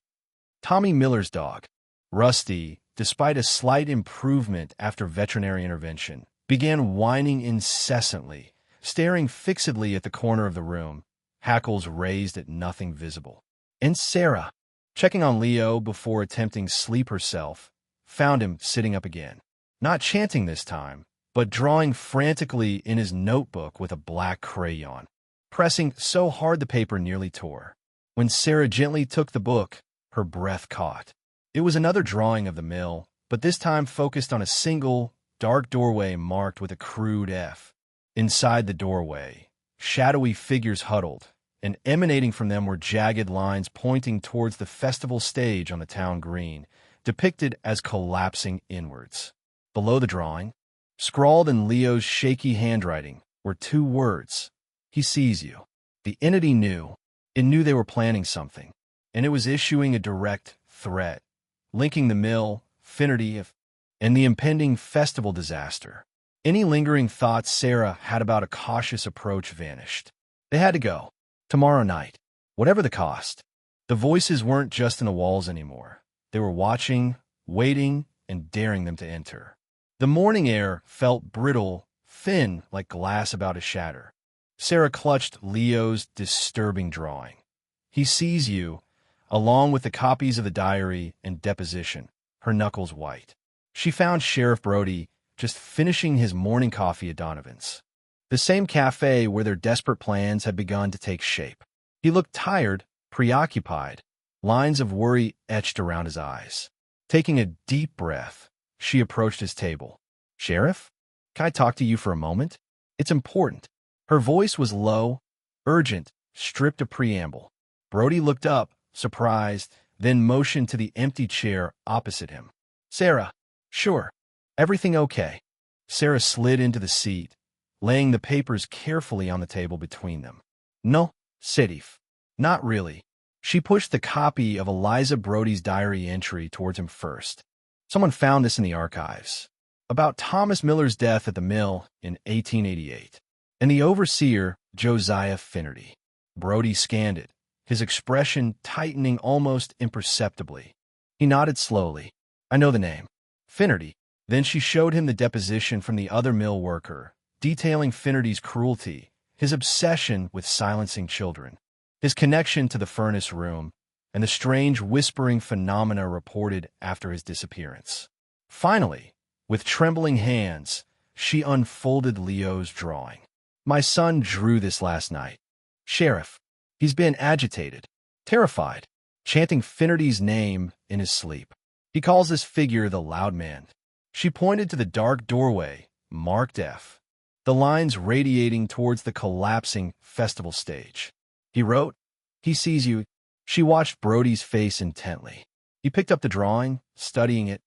Speaker 1: Tommy Miller's dog, Rusty, despite a slight improvement after veterinary intervention, began whining incessantly, staring fixedly at the corner of the room, hackles raised at nothing visible. And Sarah, checking on Leo before attempting sleep herself, found him sitting up again, not chanting this time, but drawing frantically in his notebook with a black crayon, pressing so hard the paper nearly tore. When Sarah gently took the book, her breath caught. It was another drawing of the mill, but this time focused on a single, dark doorway marked with a crude F. Inside the doorway, shadowy figures huddled, and emanating from them were jagged lines pointing towards the festival stage on the town green, depicted as collapsing inwards. Below the drawing, scrawled in Leo's shaky handwriting, were two words. "He sees you." The entity knew. It knew they were planning something, and it was issuing a direct threat, linking the mill, Finnerty, and the impending festival disaster. Any lingering thoughts Sarah had about a cautious approach vanished. They had to go. Tomorrow night. Whatever the cost. The voices weren't just in the walls anymore. They were watching, waiting, and daring them to enter. The morning air felt brittle, thin like glass about to shatter. Sarah clutched Leo's disturbing drawing. "He sees you," along with the copies of the diary and deposition, her knuckles white. She found Sheriff Brody just finishing his morning coffee at Donovan's, the same cafe where their desperate plans had begun to take shape. He looked tired, preoccupied, lines of worry etched around his eyes. Taking a deep breath, she approached his table. "Sheriff, can I talk to you for a moment? It's important." Her voice was low, urgent, stripped of preamble. Brody looked up, surprised, then motioned to the empty chair opposite him. "Sarah, sure. Everything okay?" Sarah slid into the seat, laying the papers carefully on the table between them. "No, Sedif. Not really." She pushed the copy of Eliza Brody's diary entry towards him first. "Someone found this in the archives. About Thomas Miller's death at the mill in 1888. And the overseer, Josiah Finnerty." Brody scanned it, his expression tightening almost imperceptibly. He nodded slowly. "I know the name. Finnerty." Then she showed him the deposition from the other mill worker, detailing Finnerty's cruelty, his obsession with silencing children, his connection to the furnace room, and the strange whispering phenomena reported after his disappearance. Finally, with trembling hands, she unfolded Leo's drawing. "My son drew this last night. Sheriff, he's been agitated, terrified, chanting Finnerty's name in his sleep. He calls this figure the Loud Man." She pointed to the dark doorway, marked F, the lines radiating towards the collapsing festival stage. He wrote, "He sees you." She watched Brody's face intently. He picked up the drawing, studying it,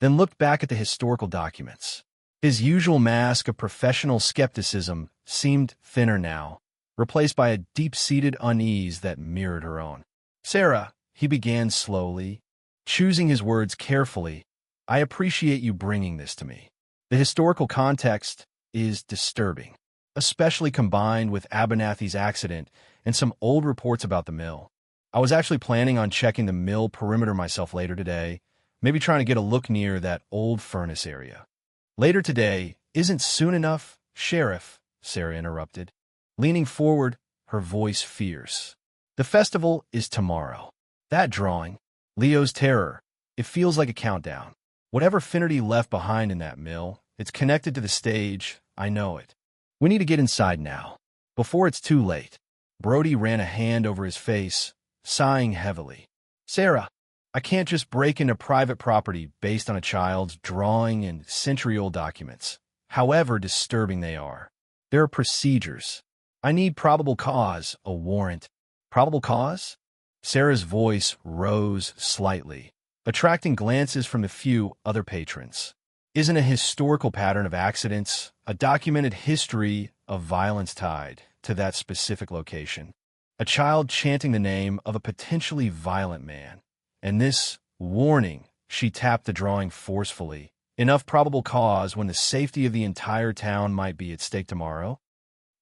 Speaker 1: then looked back at the historical documents. His usual mask of professional skepticism seemed thinner now, replaced by a deep-seated unease that mirrored her own. "Sarah," he began slowly, choosing his words carefully, "I appreciate you bringing this to me. The historical context is disturbing, especially combined with Abernathy's accident and some old reports about the mill. I was actually planning on checking the mill perimeter myself later today, maybe trying to get a look near that old furnace area." "Later today isn't soon enough, Sheriff," Sarah interrupted, leaning forward, her voice fierce. "The festival is tomorrow. That drawing, Leo's Terror, it feels like a countdown. Whatever Finnerty left behind in that mill, it's connected to the stage, I know it. We need to get inside now, before it's too late." Brody ran a hand over his face, sighing heavily. "Sarah, I can't just break into private property based on a child's drawing and century-old documents, however disturbing they are. There are procedures. I need probable cause, a warrant." "Probable cause?" Sarah's voice rose slightly, attracting glances from the few other patrons. "Isn't a historical pattern of accidents, a documented history of violence tied to that specific location? A child chanting the name of a potentially violent man. And this warning," she tapped the drawing forcefully, "enough probable cause when the safety of the entire town might be at stake tomorrow?"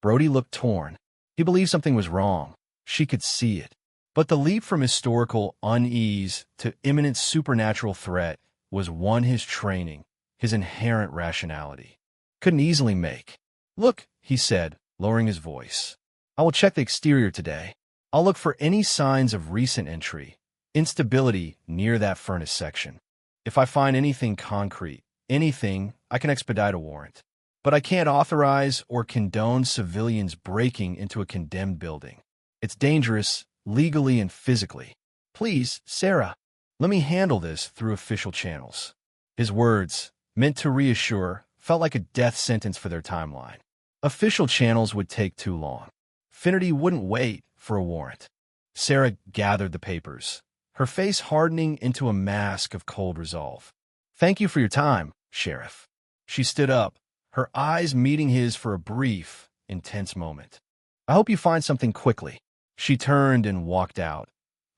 Speaker 1: Brody looked torn. He believed something was wrong. She could see it. But the leap from historical unease to imminent supernatural threat was one his training, his inherent rationality, couldn't easily make. "Look," he said, lowering his voice. "I will check the exterior today. I'll look for any signs of recent entry, instability near that furnace section. If I find anything concrete, anything, I can expedite a warrant. But I can't authorize or condone civilians breaking into a condemned building. It's dangerous, legally and physically. Please, Sarah, let me handle this through official channels." His words, meant to reassure, felt like a death sentence for their timeline. Official channels would take too long. Finnerty wouldn't wait for a warrant. Sarah gathered the papers, her face hardening into a mask of cold resolve. "Thank you for your time, Sheriff." She stood up, her eyes meeting his for a brief, intense moment. "I hope you find something quickly." She turned and walked out,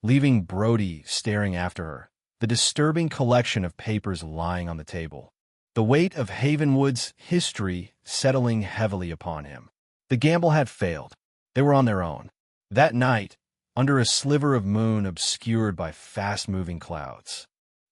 Speaker 1: leaving Brody staring after her, the disturbing collection of papers lying on the table. The weight of Havenwood's history settling heavily upon him. The gamble had failed. They were on their own. That night, under a sliver of moon obscured by fast-moving clouds,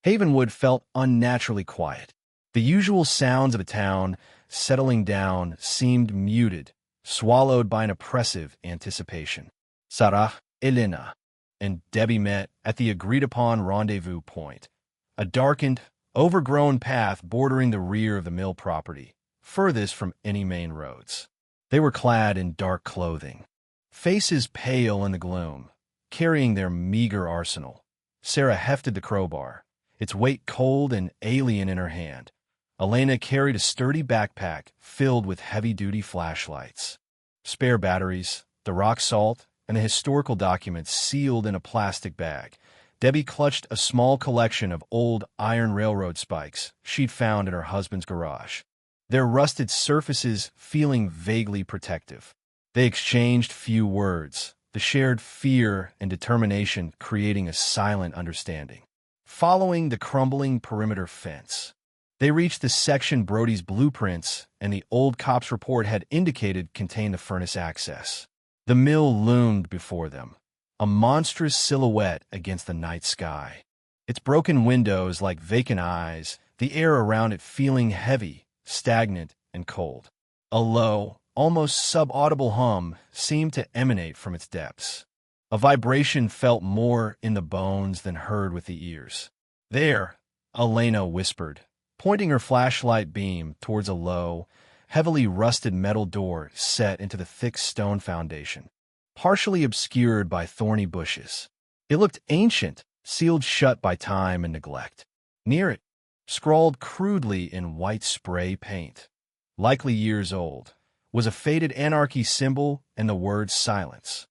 Speaker 1: Havenwood felt unnaturally quiet. The usual sounds of a town settling down seemed muted, swallowed by an oppressive anticipation. Sarah, Elena, and Debbie met at the agreed-upon rendezvous point, a darkened, overgrown path bordering the rear of the mill property, furthest from any main roads. They were clad in dark clothing, faces pale in the gloom, carrying their meager arsenal. Sarah hefted the crowbar, its weight cold and alien in her hand. Elena carried a sturdy backpack filled with heavy-duty flashlights, spare batteries, the rock salt, and the historical documents sealed in a plastic bag. Debbie clutched a small collection of old iron railroad spikes she'd found in her husband's garage, their rusted surfaces feeling vaguely protective. They exchanged few words, the shared fear and determination creating a silent understanding. Following the crumbling perimeter fence, they reached the section Brody's blueprints and the old cop's report had indicated contained the furnace access. The mill loomed before them, a monstrous silhouette against the night sky. Its broken windows like vacant eyes, the air around it feeling heavy, stagnant, and cold. A low, almost subaudible hum seemed to emanate from its depths. A vibration felt more in the bones than heard with the ears. "There," Elena whispered, pointing her flashlight beam towards a low, heavily rusted metal door set into the thick stone foundation, partially obscured by thorny bushes. It looked ancient, sealed shut by time and neglect. Near it, scrawled crudely in white spray paint, likely years old, was a faded anarchy symbol and the word silence.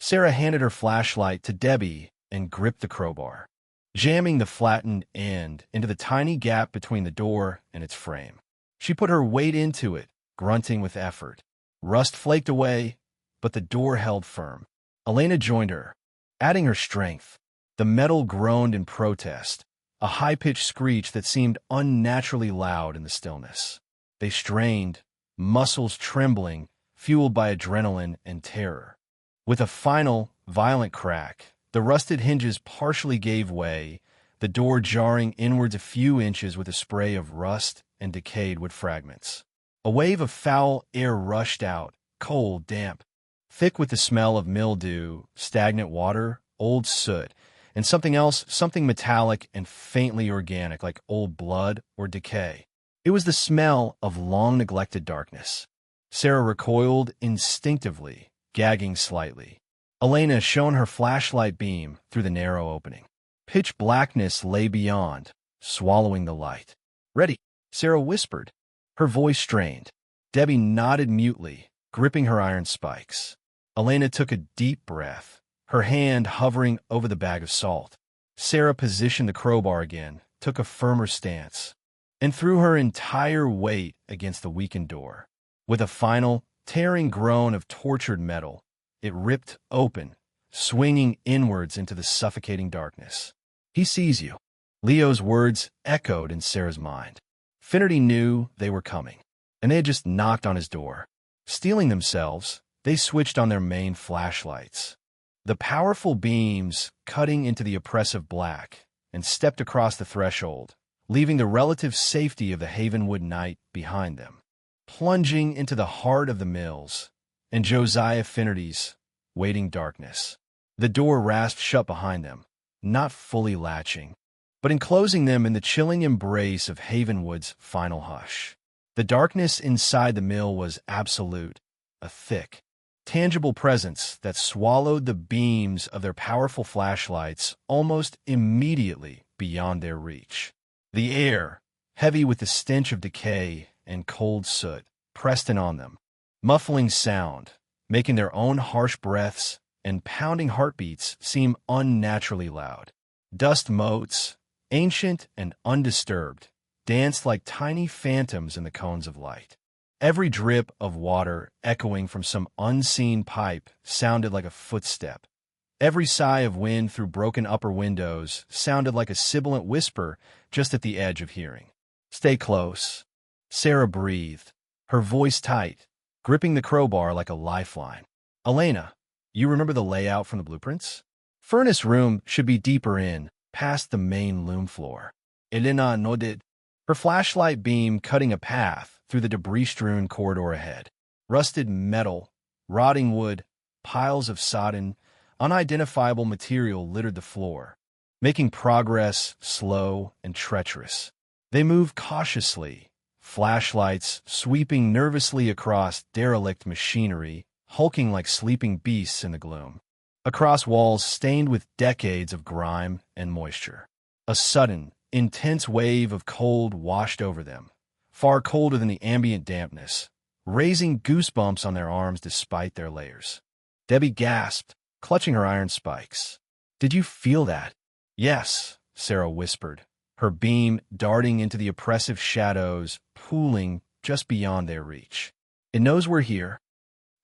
Speaker 1: Sarah handed her flashlight to Debbie and gripped the crowbar, jamming the flattened end into the tiny gap between the door and its frame. She put her weight into it, grunting with effort. Rust flaked away, but the door held firm. Elena joined her, adding her strength. The metal groaned in protest, a high-pitched screech that seemed unnaturally loud in the stillness. They strained, muscles trembling, fueled by adrenaline and terror. With a final, violent crack, the rusted hinges partially gave way, the door jarring inwards a few inches with a spray of rust and decayed wood fragments. A wave of foul air rushed out, cold, damp, thick with the smell of mildew, stagnant water, old soot, and something metallic and faintly organic like old blood or decay. It was the smell of long-neglected darkness. Sarah recoiled instinctively, gagging slightly. Elena shone her flashlight beam through the narrow opening. Pitch blackness lay beyond, swallowing the light. "Ready," Sarah whispered, her voice strained. Debbie nodded mutely, gripping her iron spikes. Elena took a deep breath, her hand hovering over the bag of salt. Sarah positioned the crowbar again, took a firmer stance, and threw her entire weight against the weakened door. With a final, tearing groan of tortured metal, it ripped open, swinging inwards into the suffocating darkness. "He sees you." Leo's words echoed in Sarah's mind. Finnerty knew they were coming, and they had just knocked on his door. Steeling themselves, they switched on their main flashlights. The powerful beams cutting into the oppressive black, and stepped across the threshold, leaving the relative safety of the Havenwood night behind them. Plunging into the heart of the mills, and Josiah Finnerty's waiting darkness. The door rasped shut behind them, not fully latching, but enclosing them in the chilling embrace of Havenwood's final hush. The darkness inside the mill was absolute, a thick, tangible presence that swallowed the beams of their powerful flashlights almost immediately beyond their reach. The air, heavy with the stench of decay and cold soot, pressed in on them, muffling sound, making their own harsh breaths and pounding heartbeats seem unnaturally loud. Dust motes, ancient and undisturbed, danced like tiny phantoms in the cones of light. Every drip of water echoing from some unseen pipe sounded like a footstep. Every sigh of wind through broken upper windows sounded like a sibilant whisper just at the edge of hearing. "Stay close." Sarah breathed, her voice tight, gripping the crowbar like a lifeline. "Elena, you remember the layout from the blueprints? Furnace room should be deeper in, past the main loom floor." Elena nodded, her flashlight beam cutting a path through the debris-strewn corridor ahead. Rusted metal, rotting wood, piles of sodden, unidentifiable material littered the floor, making progress slow and treacherous. They moved cautiously, flashlights sweeping nervously across derelict machinery, hulking like sleeping beasts in the gloom. Across walls stained with decades of grime and moisture. A sudden, intense wave of cold washed over them, far colder than the ambient dampness, raising goosebumps on their arms despite their layers. Debbie gasped, clutching her iron spikes. "Did you feel that?" "Yes," Sarah whispered, her beam darting into the oppressive shadows, pooling just beyond their reach. "It knows we're here."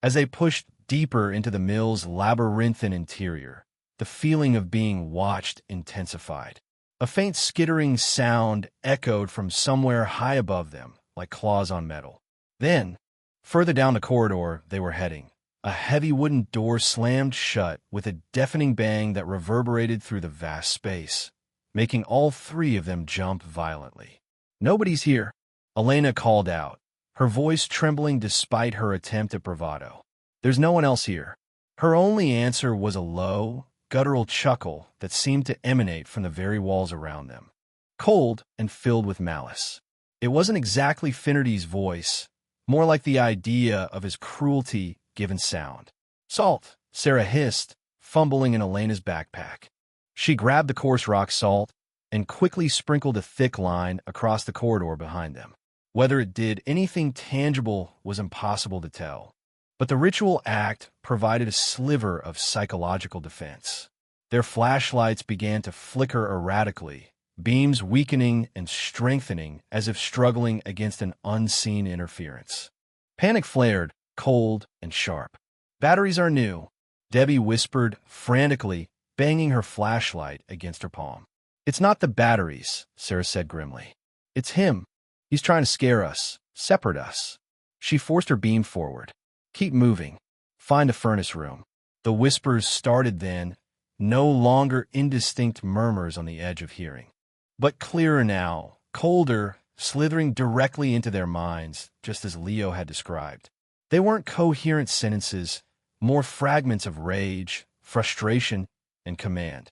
Speaker 1: As they pushed deeper into the mill's labyrinthine interior, the feeling of being watched intensified. A faint skittering sound echoed from somewhere high above them, like claws on metal. Then, further down the corridor they were heading, a heavy wooden door slammed shut with a deafening bang that reverberated through the vast space, making all three of them jump violently. "Nobody's here," Elena called out, her voice trembling despite her attempt at bravado. "There's no one else here." Her only answer was a low, guttural chuckle that seemed to emanate from the very walls around them, cold and filled with malice. It wasn't exactly Finnerty's voice, more like the idea of his cruelty given sound. "Salt," Sarah hissed, fumbling in Elena's backpack. She grabbed the coarse rock salt and quickly sprinkled a thick line across the corridor behind them. Whether it did anything tangible was impossible to tell, but the ritual act provided a sliver of psychological defense. Their flashlights began to flicker erratically beams weakening and strengthening as if struggling against an unseen interference. Panic flared, cold and sharp. "Batteries are new," Debbie whispered frantically, banging her flashlight against her palm. "It's not the batteries," Sarah said grimly. "It's him. He's trying to scare us, separate us." She forced her beam forward. "Keep moving. Find a furnace room." The whispers started then, no longer indistinct murmurs on the edge of hearing, but clearer now, colder, slithering directly into their minds, just as Leo had described. They weren't coherent sentences, more fragments of rage, frustration, and command.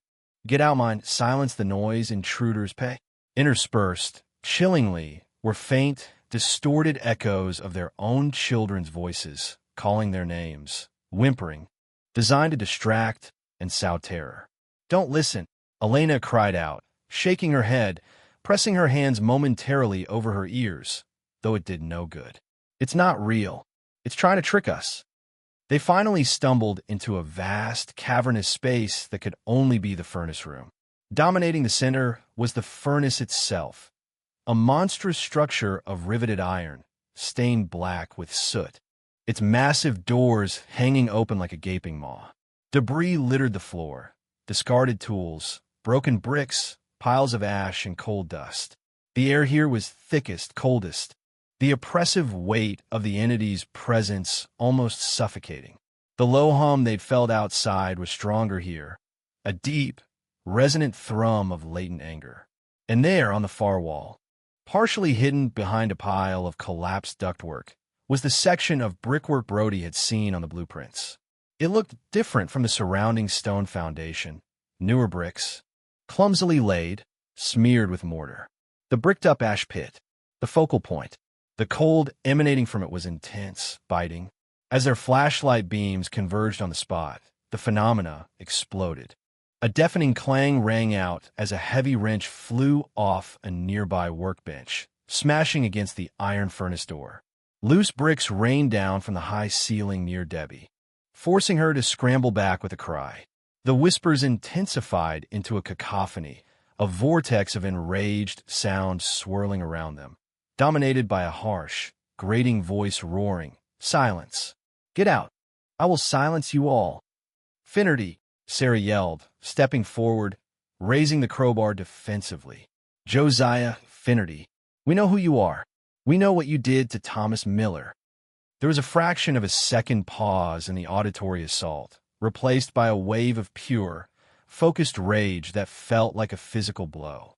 Speaker 1: "Get out, mine. Silence the noise. Intruders pay." Interspersed, chillingly, were faint, distorted echoes of their own children's voices, calling their names, whimpering, designed to distract and sow terror. "Don't listen," Elena cried out, shaking her head, pressing her hands momentarily over her ears, though it did no good. "It's not real. It's trying to trick us." They finally stumbled into a vast, cavernous space that could only be the furnace room. Dominating the center was the furnace itself, a monstrous structure of riveted iron, stained black with soot, its massive doors hanging open like a gaping maw. Debris littered the floor, discarded tools, broken bricks, piles of ash, and coal dust. The air here was thickest, coldest, the oppressive weight of the entity's presence almost suffocating. The low hum they'd felt outside was stronger here, a deep, resonant thrum of latent anger. And there, on the far wall, partially hidden behind a pile of collapsed ductwork, was the section of brickwork Brody had seen on the blueprints. It looked different from the surrounding stone foundation, newer bricks, clumsily laid, smeared with mortar. The bricked-up ash pit, the focal point. The cold emanating from it was intense, biting. As their flashlight beams converged on the spot, the phenomena exploded. A deafening clang rang out as a heavy wrench flew off a nearby workbench, smashing against the iron furnace door. Loose bricks rained down from the high ceiling near Debbie, forcing her to scramble back with a cry. The whispers intensified into a cacophony, a vortex of enraged sound swirling around them, dominated by a harsh, grating voice roaring, "Silence! Get out! I will silence you all!" "Finnerty!" Sarah yelled, stepping forward, raising the crowbar defensively. "Josiah Finnerty, we know who you are. We know what you did to Thomas Miller." There was a fraction of a second pause in the auditory assault, replaced by a wave of pure, focused rage that felt like a physical blow.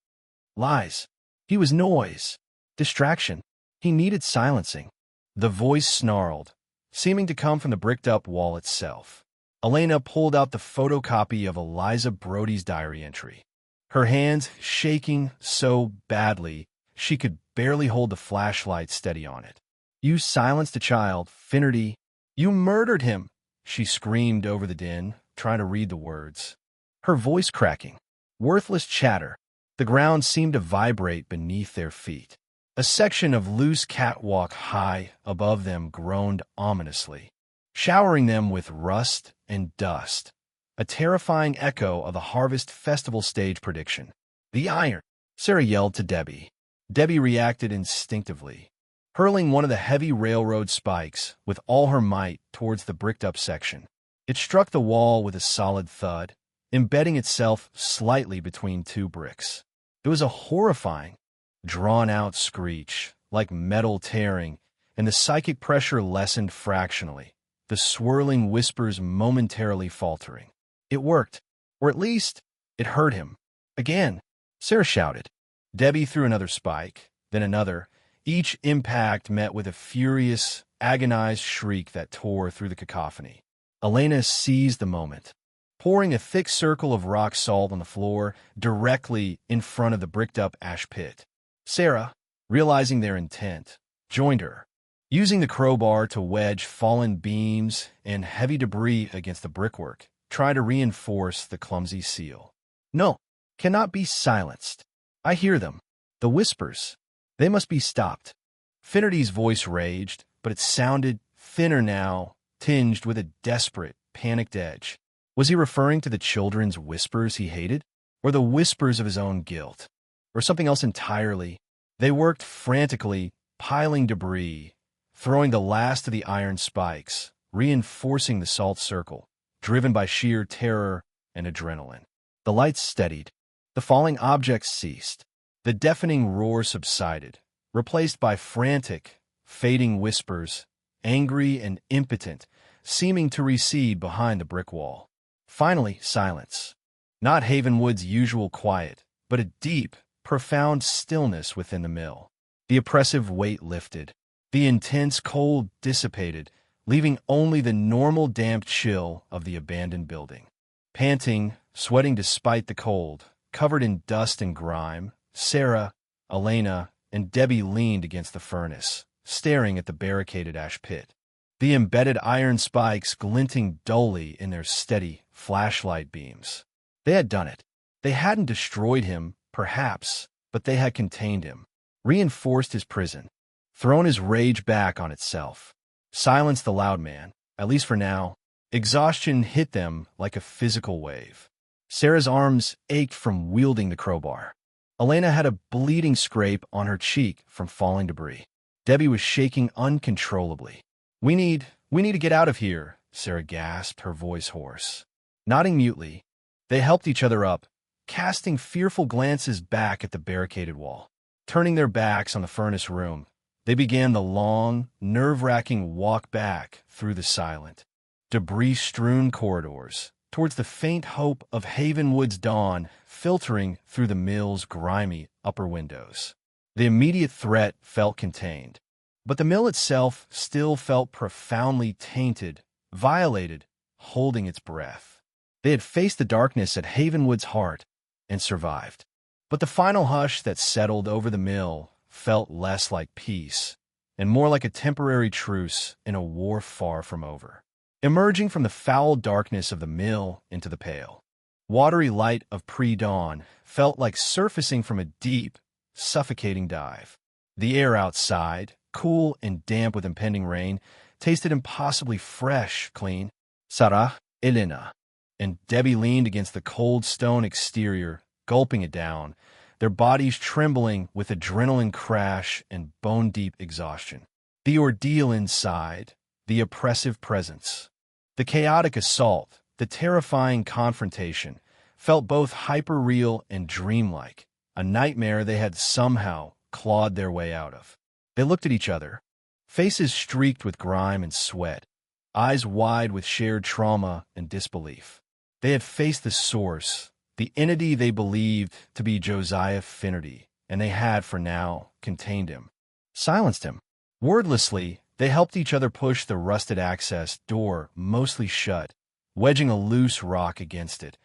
Speaker 1: Lies. He was noise. Distraction. He needed silencing. The voice snarled, seeming to come from the bricked-up wall itself. Elena pulled out the photocopy of Eliza Brody's diary entry, her hands shaking so badly she could barely hold the flashlight steady on it. "You silenced a child, Finnerty. You murdered him!" she screamed over the din, trying to read the words. Her voice cracking. Worthless chatter. The ground seemed to vibrate beneath their feet. A section of loose catwalk high above them groaned ominously, showering them with rust and dust, a terrifying echo of the Harvest Festival stage prediction. "The iron!" Sarah yelled to Debbie. Debbie reacted instinctively, hurling one of the heavy railroad spikes with all her might towards the bricked-up section. It struck the wall with a solid thud, embedding itself slightly between two bricks. It was a horrifying, drawn-out screech, like metal tearing, and the psychic pressure lessened fractionally, the swirling whispers momentarily faltering. It worked, or at least, it hurt him. "Again!" Sarah shouted. Debbie threw another spike, then another, each impact met with a furious, agonized shriek that tore through the cacophony. Elena seized the moment, pouring a thick circle of rock salt on the floor directly in front of the bricked-up ash pit. Sarah, realizing their intent, joined her, using the crowbar to wedge fallen beams and heavy debris against the brickwork, trying to reinforce the clumsy seal. "No, cannot be silenced. I hear them. The whispers. They must be stopped." Finnerty's voice raged, but it sounded thinner now, tinged with a desperate, panicked edge. Was he referring to the children's whispers he hated, or the whispers of his own guilt? or something else entirely. They worked frantically, piling debris, throwing the last of the iron spikes, reinforcing the salt circle, driven by sheer terror and adrenaline. The lights steadied. The falling objects ceased. The deafening roar subsided, replaced by frantic, fading whispers, angry and impotent, seeming to recede behind the brick wall. Finally, silence. Not Havenwood's usual quiet, but a deep, profound stillness within the mill. The oppressive weight lifted. The intense cold dissipated, leaving only the normal damp chill of the abandoned building. Panting, sweating despite the cold, covered in dust and grime, Sarah, Elena, and Debbie leaned against the furnace, staring at the barricaded ash pit. The embedded iron spikes glinting dully in their steady flashlight beams. They had done it. They hadn't destroyed him, perhaps, but they had contained him, reinforced his prison, thrown his rage back on itself, silenced the loud man, at least for now. Exhaustion hit them like a physical wave. Sarah's arms ached from wielding the crowbar. Elena had a bleeding scrape on her cheek from falling debris. Debbie was shaking uncontrollably. We need to get out of here," Sarah gasped, her voice hoarse. Nodding mutely, they helped each other up, casting fearful glances back at the barricaded wall. Turning their backs on the furnace room, they began the long, nerve-wracking walk back through the silent, debris-strewn corridors, towards the faint hope of Havenwood's dawn filtering through the mill's grimy upper windows. The immediate threat felt contained, but the mill itself still felt profoundly tainted, violated, holding its breath. They had faced the darkness at Havenwood's heart and survived. But the final hush that settled over the mill felt less like peace and more like a temporary truce in a war far from over. Emerging from the foul darkness of the mill into the pale, watery light of pre-dawn felt like surfacing from a deep, suffocating dive. The air outside, cool and damp with impending rain, tasted impossibly fresh, clean. Sarah, Elena, and Debbie leaned against the cold stone exterior, gulping it down, their bodies trembling with adrenaline crash and bone-deep exhaustion. The ordeal inside, the oppressive presence, the chaotic assault, the terrifying confrontation, felt both hyper-real and dreamlike, a nightmare they had somehow clawed their way out of. They looked at each other, faces streaked with grime and sweat, eyes wide with shared trauma and disbelief. They had faced the source, the entity they believed to be Josiah Finnerty, and they had, for now, contained him, silenced him. Wordlessly, they helped each other push the rusted access door mostly shut, wedging a loose rock against it,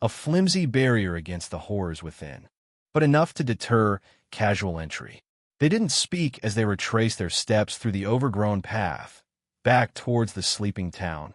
Speaker 1: a flimsy barrier against the horrors within, but enough to deter casual entry. They didn't speak as they retraced their steps through the overgrown path, back towards the sleeping town,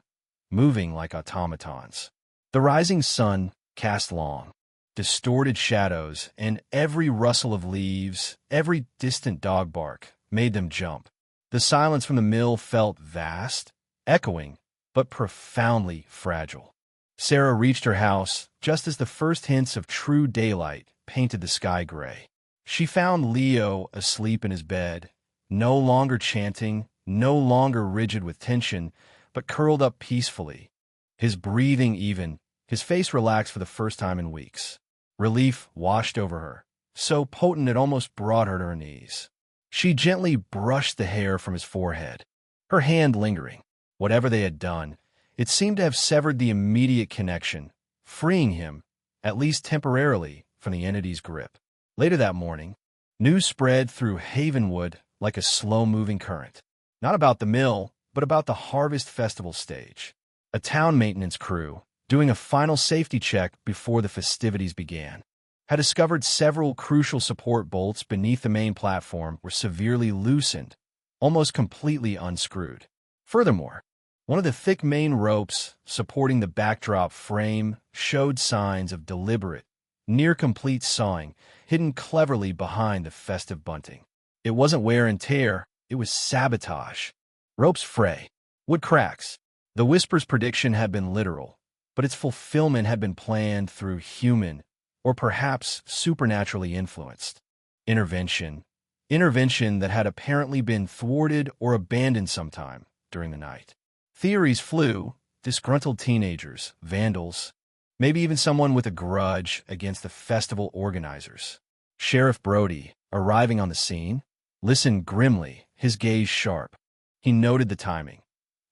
Speaker 1: moving like automatons. The rising sun cast long, distorted shadows, and every rustle of leaves, every distant dog bark, made them jump. The silence from the mill felt vast, echoing, but profoundly fragile. Sarah reached her house just as the first hints of true daylight painted the sky gray. She found Leo asleep in his bed, no longer chanting, no longer rigid with tension, but curled up peacefully, his breathing even, his face relaxed for the first time in weeks. Relief washed over her, so potent it almost brought her to her knees. She gently brushed the hair from his forehead, her hand lingering. Whatever they had done, it seemed to have severed the immediate connection, freeing him, at least temporarily, from the entity's grip. Later that morning, news spread through Havenwood like a slow-moving current. Not about the mill, but about the Harvest Festival stage. A town maintenance crew, doing a final safety check before the festivities began, had discovered several crucial support bolts beneath the main platform were severely loosened, almost completely unscrewed. Furthermore, one of the thick main ropes supporting the backdrop frame showed signs of deliberate, near-complete sawing hidden cleverly behind the festive bunting. It wasn't wear and tear, it was sabotage. Ropes fray, wood cracks. The Whisper's prediction had been literal, but its fulfillment had been planned through human, or perhaps supernaturally influenced. Intervention. Intervention that had apparently been thwarted or abandoned sometime during the night. Theories flew: disgruntled teenagers, vandals, maybe even someone with a grudge against the festival organizers. Sheriff Brody, arriving on the scene, listened grimly, his gaze sharp. He noted the timing.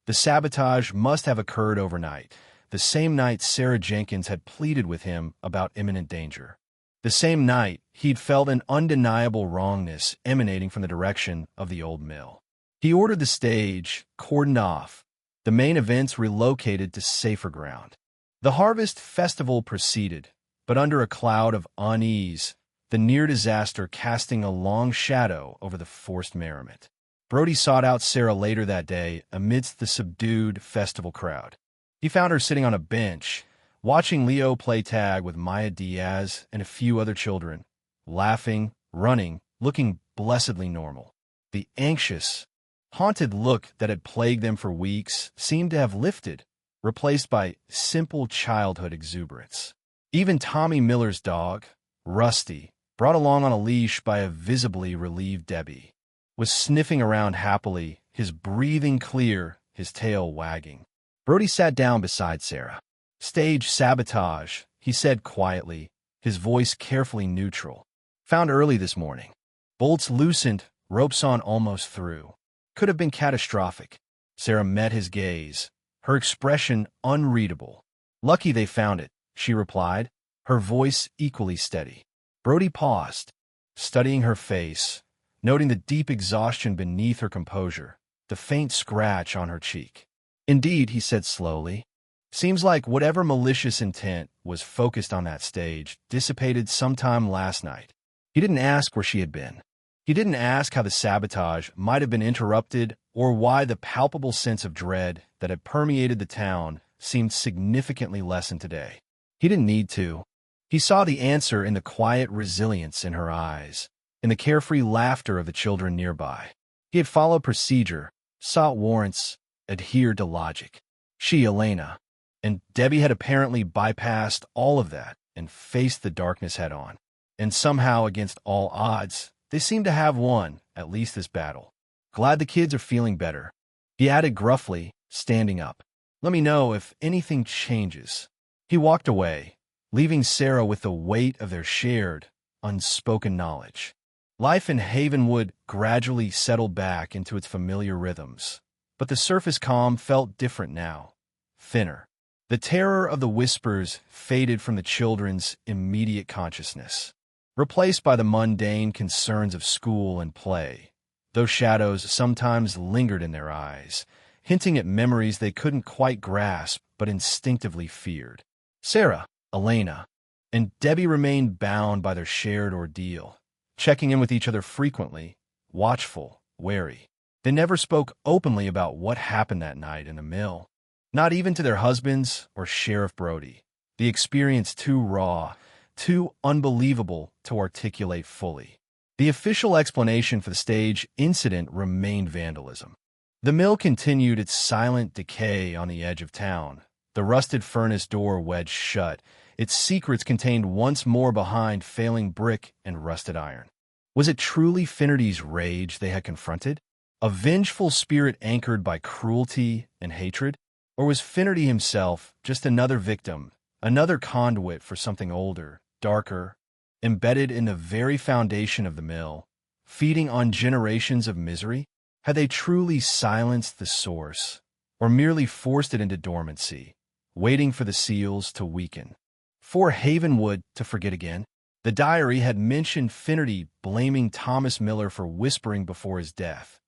Speaker 1: The sabotage must have occurred overnight, the same night Sarah Jenkins had pleaded with him about imminent danger. The same night he'd felt an undeniable wrongness emanating from the direction of the old mill. He ordered the stage cordoned off, the main events relocated to safer ground. The Harvest Festival proceeded, but under a cloud of unease, the near disaster casting a long shadow over the forced merriment. Brody sought out Sarah later that day amidst the subdued festival crowd. He found her sitting on a bench, watching Leo play tag with Maya Diaz and a few other children, laughing, running, looking blessedly normal. The anxious, haunted look that had plagued them for weeks seemed to have lifted, replaced by simple childhood exuberance. Even Tommy Miller's dog, Rusty, brought along on a leash by a visibly relieved Debbie, was sniffing around happily, his breathing clear, his tail wagging. Brody sat down beside Sarah. "Stage sabotage," he said quietly, his voice carefully neutral. "Found early this morning. Bolts loosened, ropes on almost through. Could have been catastrophic." Sarah met his gaze, her expression unreadable. "Lucky they found it," she replied, her voice equally steady. Brody paused, studying her face, noting the deep exhaustion beneath her composure, the faint scratch on her cheek. "Indeed," he said slowly. "Seems like whatever malicious intent was focused on that stage dissipated sometime last night." He didn't ask where she had been. He didn't ask how the sabotage might have been interrupted or why the palpable sense of dread that had permeated the town seemed significantly lessened today. He didn't need to. He saw the answer in the quiet resilience in her eyes, in the carefree laughter of the children nearby. He had followed procedure, sought warrants, adhered to logic. She, Elena, and Debbie had apparently bypassed all of that and faced the darkness head-on. And somehow, against all odds, they seemed to have won, at least this battle. "Glad the kids are feeling better," he added gruffly, standing up. "Let me know if anything changes." He walked away, leaving Sarah with the weight of their shared, unspoken knowledge. Life in Havenwood gradually settled back into its familiar rhythms, but the surface calm felt different now, thinner. The terror of the whispers faded from the children's immediate consciousness, replaced by the mundane concerns of school and play, though shadows sometimes lingered in their eyes, hinting at memories they couldn't quite grasp but instinctively feared. Sarah, Elena, and Debbie remained bound by their shared ordeal, checking in with each other frequently, watchful, wary. They never spoke openly about what happened that night in the mill, not even to their husbands or Sheriff Brody, the experience too raw, too unbelievable to articulate fully. The official explanation for the stage incident remained vandalism. The mill continued its silent decay on the edge of town, the rusted furnace door wedged shut, its secrets contained once more behind failing brick and rusted iron. Was it truly Finnerty's rage they had confronted? A vengeful spirit anchored by cruelty and hatred? Or was Finnerty himself just another victim, another conduit for something older, darker, embedded in the very foundation of the mill, feeding on generations of misery? Had they truly silenced the source, or merely forced it into dormancy, waiting for the seals to weaken? For Havenwood to forget again, the diary had mentioned Finnerty blaming Thomas Miller for whispering before his death.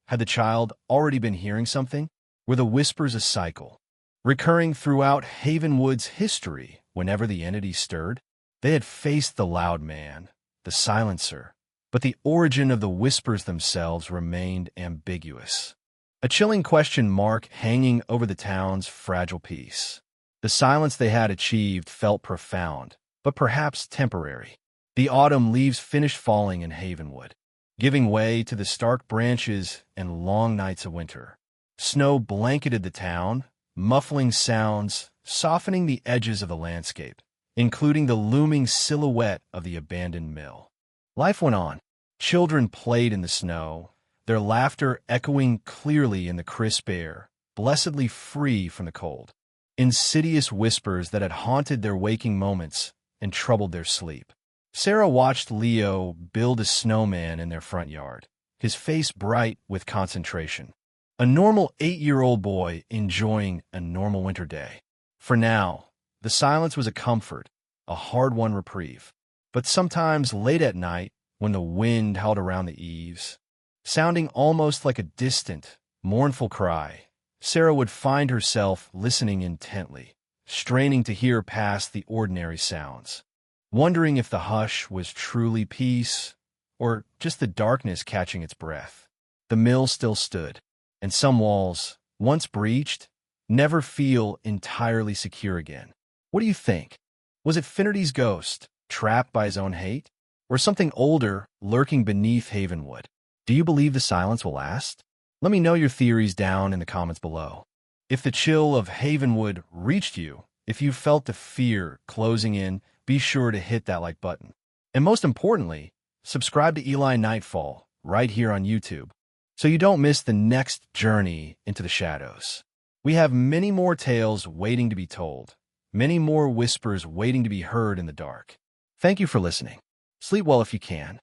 Speaker 1: Had the child already been hearing something? Were the whispers a cycle, recurring throughout Havenwood's history whenever the entity stirred? They had faced the loud man, the silencer, but the origin of the whispers themselves remained ambiguous. A chilling question mark hanging over the town's fragile peace. The silence they had achieved felt profound, but perhaps temporary. The autumn leaves finished falling in Havenwood, giving way to the stark branches and long nights of winter. Snow blanketed the town, muffling sounds, softening the edges of the landscape. including the looming silhouette of the abandoned mill. Life went on. Children played in the snow, their laughter echoing clearly in the crisp air, blessedly free from the cold. Insidious whispers that had haunted their waking moments and troubled their sleep. Sarah watched Leo build a snowman in their front yard, his face bright with concentration. A normal 8-year-old boy enjoying a normal winter day. For now, the silence was a comfort, a hard-won reprieve. But sometimes late at night, when the wind howled around the eaves, sounding almost like a distant, mournful cry, Sarah would find herself listening intently, straining to hear past the ordinary sounds, wondering if the hush was truly peace or just the darkness catching its breath. The mill still stood, and some walls, once breached, never feel entirely secure again. What do you think? Was it Finnerty's ghost, trapped by his own hate? Or something older, lurking beneath Havenwood? Do you believe the silence will last? Let me know your theories down in the comments below. If the chill of Havenwood reached you, if you felt the fear closing in, be sure to hit that like button. And most importantly, subscribe to Eli Nightfall right here on YouTube, so you don't miss the next journey into the shadows. We have many more tales waiting to be told, many more whispers waiting to be heard in the dark. Thank you for listening. Sleep well if you can,